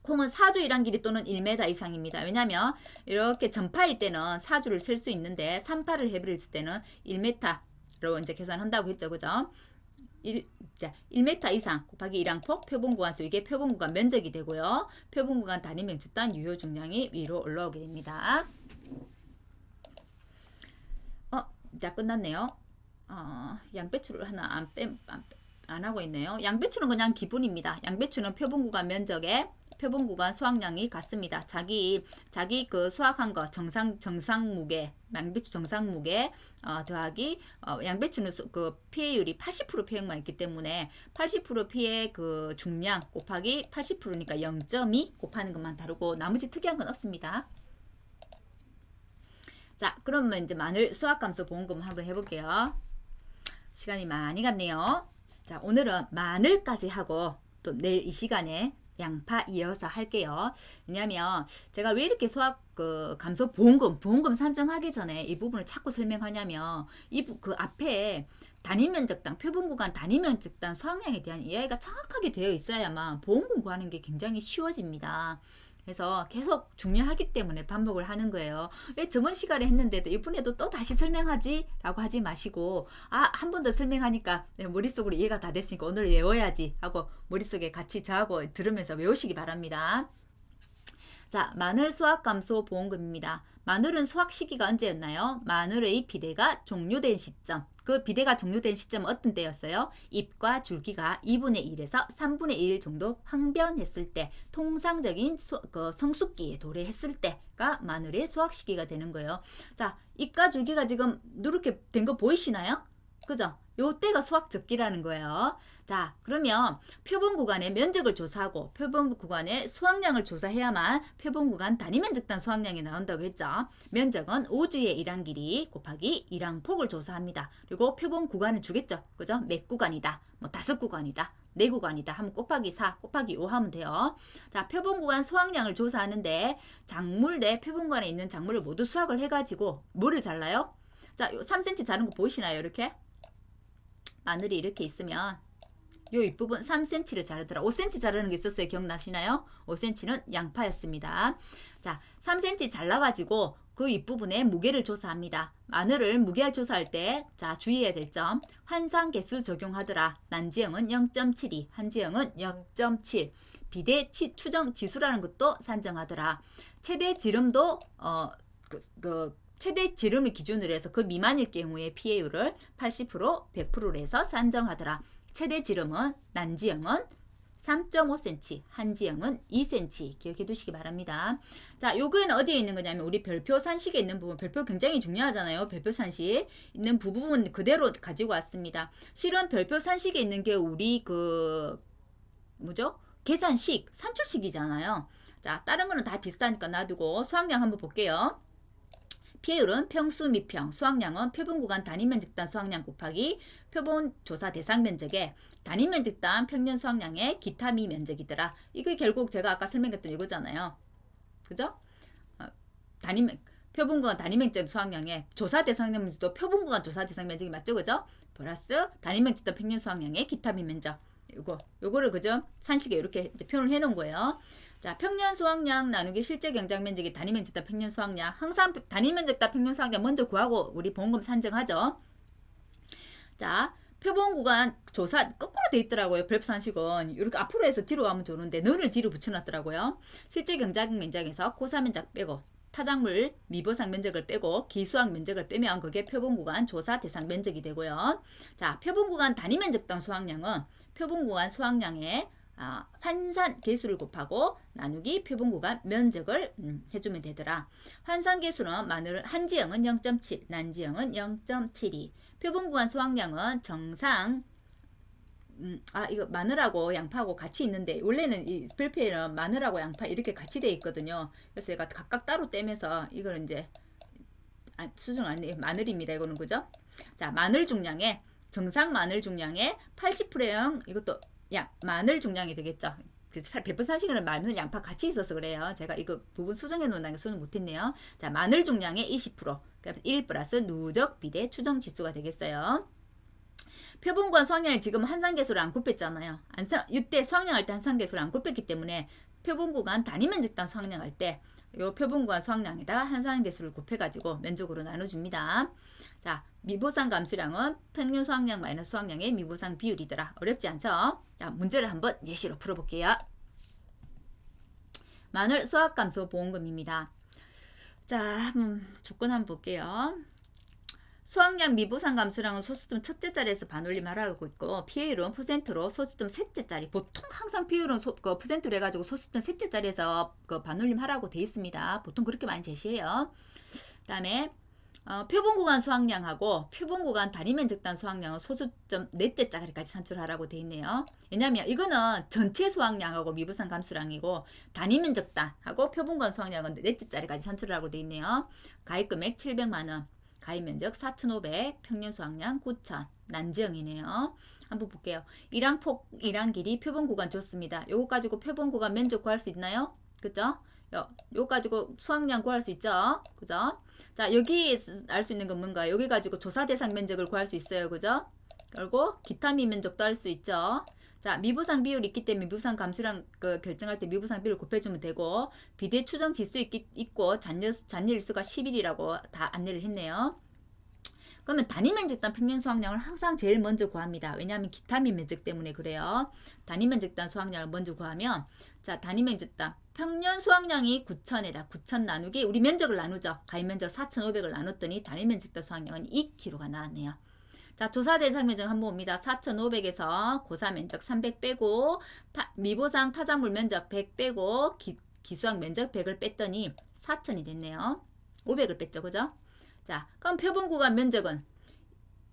콩은 사주 일한 길이 또는 1m 이상입니다. 왜냐하면 이렇게 전파일 때는 사주를 셀 수 있는데 3파를 해버릴 때는 1m로 이제 계산한다고 했죠. 그죠? 1m 이상 곱하기 1항폭 표본구간수 이게 표본구간 면적이 되고요. 표본구간 단위 면적당 유효 중량이 위로 올라오게 됩니다. 자, 끝났네요. 양배추를 하나 안 하고 있네요. 양배추는 그냥 기본입니다. 양배추는 표본구간 면적에 표본 구간 수확량이 같습니다. 자기 그 수확한 거 정상 무게 양배추 정상 무게 더하기 양배추는 그 피해율이 80% 피해액만 있기 때문에 80% 피해 그 중량 곱하기 80%니까 0.2 곱하는 것만 다르고 나머지 특이한 건 없습니다. 자, 그러면 이제 마늘 수확 감소 보험금 한번 해볼게요. 시간이 많이 갔네요. 자, 오늘은 마늘까지 하고 또 내일 이 시간에 양파 이어서 할게요. 왜냐면 제가 왜 이렇게 수확 그 감소 보험금 산정하기 전에 이 부분을 자꾸 설명하냐면 그 앞에 단위 면적당 표본 구간 단위 면적당 수확량에 대한 이해가 정확하게 되어 있어야만 보험금 구하는 게 굉장히 쉬워집니다. 그래서 계속 중요하기 때문에 반복을 하는 거예요. 왜 저번 시간에 했는데도 이번에도 또 다시 설명하지? 라고 하지 마시고 한 번 더 설명하니까 머릿속으로 이해가 다 됐으니까 오늘 외워야지 하고 머릿속에 같이 저하고 들으면서 외우시기 바랍니다. 자, 마늘 수확 감소 보험금입니다. 마늘은 수확 시기가 언제였나요? 마늘의 비대가 종료된 시점. 그 비대가 종료된 시점은 어떤 때였어요? 잎과 줄기가 2분의 1에서 3분의 1 정도 황변했을 때, 통상적인 그 성숙기에 도래했을 때가 마늘의 수확 시기가 되는 거예요. 자, 잎과 줄기가 지금 누렇게 된 거 보이시나요? 그죠? 요 때가 수확 적기라는 거예요. 자, 그러면 표본 구간의 면적을 조사하고 표본 구간의 수확량을 조사해야만 표본 구간 단위 면적당 수확량이 나온다고 했죠. 면적은 5주의 일항 길이 곱하기 일항폭을 조사합니다. 그리고 표본 구간을 주겠죠. 그죠? 몇 구간이다. 뭐 5구간이다. 4구간이다 하면 곱하기 4, 곱하기 5 하면 돼요. 자, 표본 구간 수확량을 조사하는데 작물 내 표본 구간에 있는 작물을 모두 수확을 해가지고 뭐를 잘라요? 자, 3cm 자른 거 보이시나요? 이렇게? 마늘이 이렇게 있으면 요 윗부분 3cm를 자르더라. 5cm 자르는 게 있었어요. 기억나시나요? 5cm는 양파였습니다. 자, 3cm 잘라가지고 그 윗부분에 무게를 조사합니다. 마늘을 무게를 조사할 때, 자, 주의해야 될 점. 환상계수 적용하더라. 난지형은 0.72, 한지형은 0.7. 비대 추정 지수라는 것도 산정하더라. 최대 지름도, 최대 지름을 기준으로 해서 그 미만일 경우의 피해율을 80%, 100%로 해서 산정하더라. 최대 지름은 난지형은 3.5cm, 한지형은 2cm 기억해 두시기 바랍니다. 자, 요거는 어디에 있는 거냐면 우리 별표 산식에 있는 부분, 별표 굉장히 중요하잖아요. 별표 산식 있는 부분 그대로 가지고 왔습니다. 실은 별표 산식에 있는 게 우리 뭐죠? 계산식, 산출식이잖아요. 자, 다른 거는 다 비슷하니까 놔두고 수확량 한번 볼게요. 피해율은 평수 미평, 수확량은 표본 구간 단위 면적당 수확량 곱하기 표본 조사 대상 면적의 단위 면적당 평년 수확량의 기타 미 면적이더라. 이게 결국 제가 아까 설명했던 이거잖아요. 그죠? 표본 구간 단위 면적 수확량의 조사 대상 면적도 표본 구간 조사 대상 면적이 맞죠? 그죠? 플러스 단위 면적당 평년 수확량의 기타 미 면적. 요거를 그죠? 산식에 이렇게 이제 표현을 해 놓은 거예요. 자, 평년 수확량 나누기 실제 경작 면적이 단위 면적당 평년 수확량. 항상 단위 면적당 평년 수확량 먼저 구하고 우리 보험금 산정하죠. 자, 표본 구간 조사 거꾸로 돼 있더라고요. 별표 산식은 이렇게 앞으로 해서 뒤로 가면 좋은데 너를 뒤로 붙여놨더라고요. 실제 경작 면적에서 고사 면적 빼고 타작물 미보상 면적을 빼고 기수학 면적을 빼면 그게 표본 구간 조사 대상 면적이 되고요. 자, 표본 구간 단위 면적당 수확량은 표본 구간 수확량의 환산 계수를 곱하고 나누기 표본 구간 면적을 해주면 되더라. 환산 계수는 마늘은 한지형은 0.7, 난지형은 0.72. 표본 구간 수확량은 정상 이거 마늘하고 양파하고 같이 있는데 원래는 이 별표에는 마늘하고 양파 이렇게 같이 돼 있거든요. 그래서 제가 각각 따로 떼면서 이걸 이제 수정 아니 마늘입니다. 이거는 그죠? 자, 마늘 중량에 정상 마늘 중량의 80%형 이것도 마늘 중량이 되겠죠. 그 별표 산식은 마늘 양파 같이 있어서 그래요. 제가 이거 부분 수정해 놓는다는 게 수정 못했네요. 자, 마늘 중량의 20%, 그러니까 1 플러스 누적 비대 추정 지수가 되겠어요. 표본 구간 수확량을 지금 한산계수를 안 곱했잖아요. 이때 수확량할 때 한산계수를 안 곱했기 때문에 표본 구간 단위 면적당 수확량할 때 요 표본 구간 수확량에다가 한산계수를 곱해가지고 면적으로 나눠줍니다. 자, 미보상 감수량은 평년 수확량 마이너스 수확량의 미보상 비율이더라. 어렵지 않죠? 자, 문제를 한번 예시로 풀어볼게요. 마늘 수확 감소 보험금입니다. 자, 조건 한번 볼게요. 수확량 미보상 감소량은 소수점 첫째 자리에서 반올림 하라고 있고 비율은 퍼센트로 소수점 셋째 자리. 보통 항상 비율은 퍼센트로 해가지고 소수점 셋째 자리에서 반올림 하라고 돼 있습니다. 보통 그렇게 많이 제시해요. 그다음에 표본 구간 수확량하고 표본 구간 단위 면적단 수확량은 소수점 넷째 자리까지 산출하라고 돼 있네요. 왜냐하면 이거는 전체 수확량하고 미부상 감수량이고 단위 면적단하고 표본 구간 수확량은 넷째 자리까지 산출하라고 돼 있네요. 가입 금액 700만 원, 가입 면적 4,500, 평년 수확량 9,000. 난지형이네요. 한번 볼게요. 일항폭, 일항 길이, 표본 구간 줬습니다. 요거 가지고 표본 구간 면적 구할 수 있나요? 그죠? 요거 가지고 수확량 구할 수 있죠? 그죠? 자, 여기 알 수 있는 건 뭔가? 여기 가지고 조사 대상 면적을 구할 수 있어요. 그죠? 그리고 기타 미 면적도 할 수 있죠. 자, 미부상 비율이 있기 때문에 미부상 감수량 결정할 때 미부상 비율 곱해주면 되고 비대 추정 지수 있고 잔여일수가 10일이라고 다 안내를 했네요. 그러면 단위 면적단 평년 수확량을 항상 제일 먼저 구합니다. 왜냐하면 기타 미 면적 때문에 그래요. 단위 면적단 수확량을 먼저 구하면 자, 단위 면적단 평년 수확량이 9,000에다 9,000 나누기 우리 면적을 나누죠. 가입 면적 4,500을 나눴더니 단위 면적단 수확량은 2kg가 나왔네요. 자, 조사 대상 면적 한번 봅니다. 4,500에서 고사 면적 300 빼고 미보상 타작물 면적 100 빼고 기수학 면적 100을 뺐더니 4,000이 됐네요. 500을 뺐죠. 그죠? 자, 그럼 표본 구간 면적은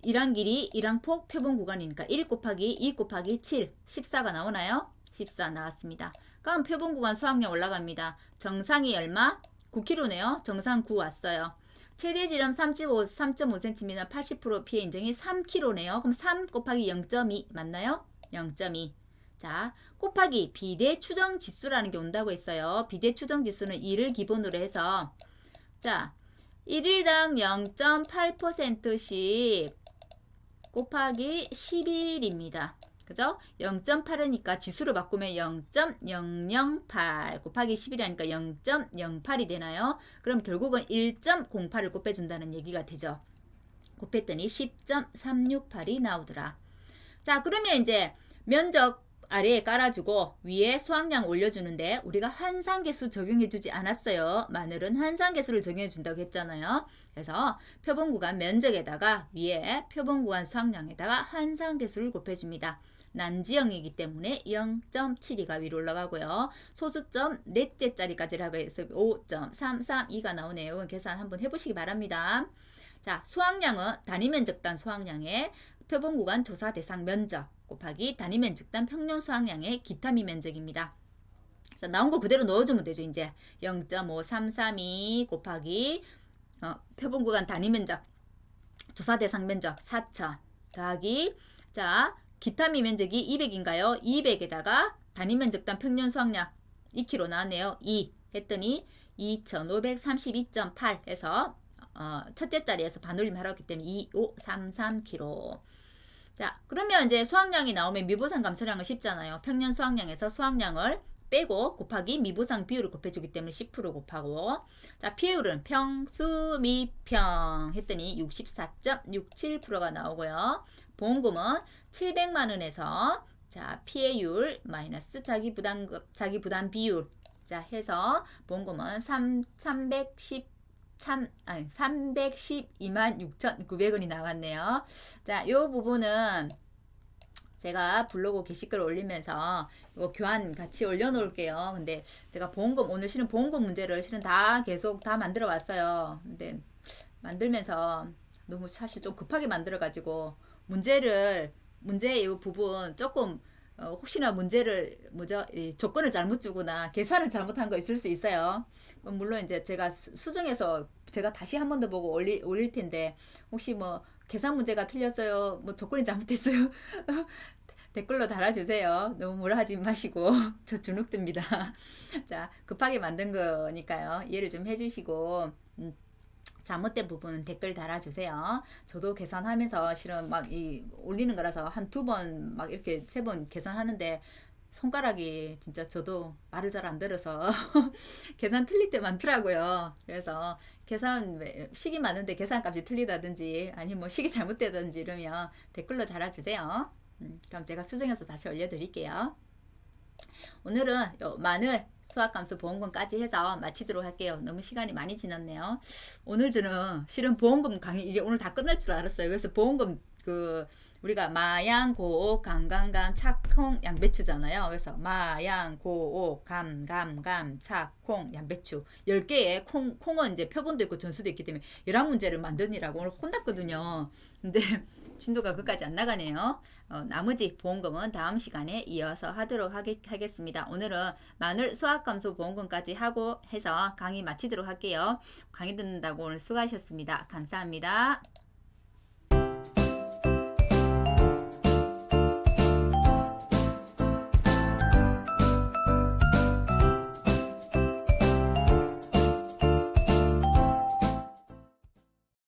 1항 길이, 1항 폭, 표본 구간이니까 1 곱하기 2 곱하기 7, 14가 나오나요? 14 나왔습니다. 그럼 표본 구간 수확량 올라갑니다. 정상이 얼마? 9kg네요. 정상 9 왔어요. 최대 지름 3.5cm 80% 피해 인정이 3kg네요. 그럼 3 곱하기 0.2 맞나요? 0.2. 자, 곱하기 비대 추정 지수라는 게 온다고 했어요. 비대 추정 지수는 2를 기본으로 해서 자, 1일당 0.8%씩 곱하기 11입니다. 그죠? 0.8이니까 지수를 바꾸면 0.008 곱하기 11이니까 0.08이 되나요? 그럼 결국은 1.08을 곱해준다는 얘기가 되죠. 곱했더니 10.368이 나오더라. 자, 그러면 이제 면적 아래에 깔아주고 위에 수확량 올려주는데 우리가 환산계수 적용해주지 않았어요. 마늘은 환산계수를 적용해준다고 했잖아요. 그래서 표본구간 면적에다가 위에 표본구간 수확량에다가 환산계수를 곱해줍니다. 난지형이기 때문에 0.72가 위로 올라가고요. 소수점 넷째 자리까지라고 해서 5.332가 나오네요. 이건 계산 한번 해보시기 바랍니다. 자, 수확량은 단위 면적단 수확량에 표본 구간 조사 대상 면적 곱하기 단위 면적단 평년 수확량의 기타 미 면적입니다. 자, 나온 거 그대로 넣어주면 되죠. 이제 0.5332 곱하기 표본 구간 단위 면적 조사 대상 면적 4,000 더하기 자 기타 미 면적이 200인가요? 200에다가 단위 면적단 평년 수확량 2kg 나왔네요. 2 했더니 2532.8 해서 첫째 자리에서 반올림 하라고 했기 때문에 2533kg. 자, 그러면 이제 수확량이 나오면 미보상 감소량은 쉽잖아요. 평년 수확량에서 수확량을 빼고 곱하기 미보상 비율을 곱해주기 때문에 10% 곱하고 자, 비율은 평수 미평 했더니 64.67%가 나오고요. 보험금은 700만 원에서 자, 피해율 마이너스 자기 부담 비율 자 해서 보험금은 312만 6,900원이 나왔네요. 자, 이 부분은 제가 블로그 게시글 올리면서 이거 교환 같이 올려놓을게요. 근데 제가 보험금 오늘 실은 보험금 문제를 실은 다 계속 다 만들어 왔어요. 근데 만들면서 너무 사실 좀 급하게 만들어가지고 문제 이 부분 조금 혹시나 문제를 조건을 잘못 주거나 계산을 잘못한 거 있을 수 있어요. 물론 이제 제가 수정해서 제가 다시 한 번 더 보고 올릴 텐데 혹시 뭐 계산 문제가 틀렸어요, 뭐 조건이 잘못됐어요 댓글로 달아주세요. 너무 뭐라 하지 마시고 저 주눅듭니다. 자, 급하게 만든 거니까요. 이해를 좀 해주시고 잘못된 부분은 댓글 달아주세요. 저도 계산하면서 실은 막 올리는 거라서 한 2번 막 이렇게 3번 계산하는데 손가락이 진짜 저도 말을 잘 안 들어서 계산 틀릴 때 많더라고요. 그래서 계산 식이 많은데 계산값이 틀리다든지 아니면 뭐 식이 잘못되든지 이러면 댓글로 달아주세요. 그럼 제가 수정해서 다시 올려드릴게요. 오늘은 요 마늘 수학감수 보험금까지 해서 마치도록 할게요. 너무 시간이 많이 지났네요. 오늘 저는 실은 보험금 강의 이게 오늘 다 끝날 줄 알았어요. 그래서 보험금 우리가 마양, 고옥, 감감감, 착콩, 양배추잖아요. 그래서 마양, 고옥, 감, 착콩, 양배추 10개의 콩은 이제 표본도 있고 전수도 있기 때문에 11문제를 만드느라고 오늘 혼났거든요. 근데 진도가 그까지 안 나가네요. 나머지 보험금은 다음 시간에 이어서 하도록 하겠습니다. 오늘은 마늘 수학감소 보험금까지 하고 해서 강의 마치도록 할게요. 강의 듣는다고 오늘 수고하셨습니다. 감사합니다.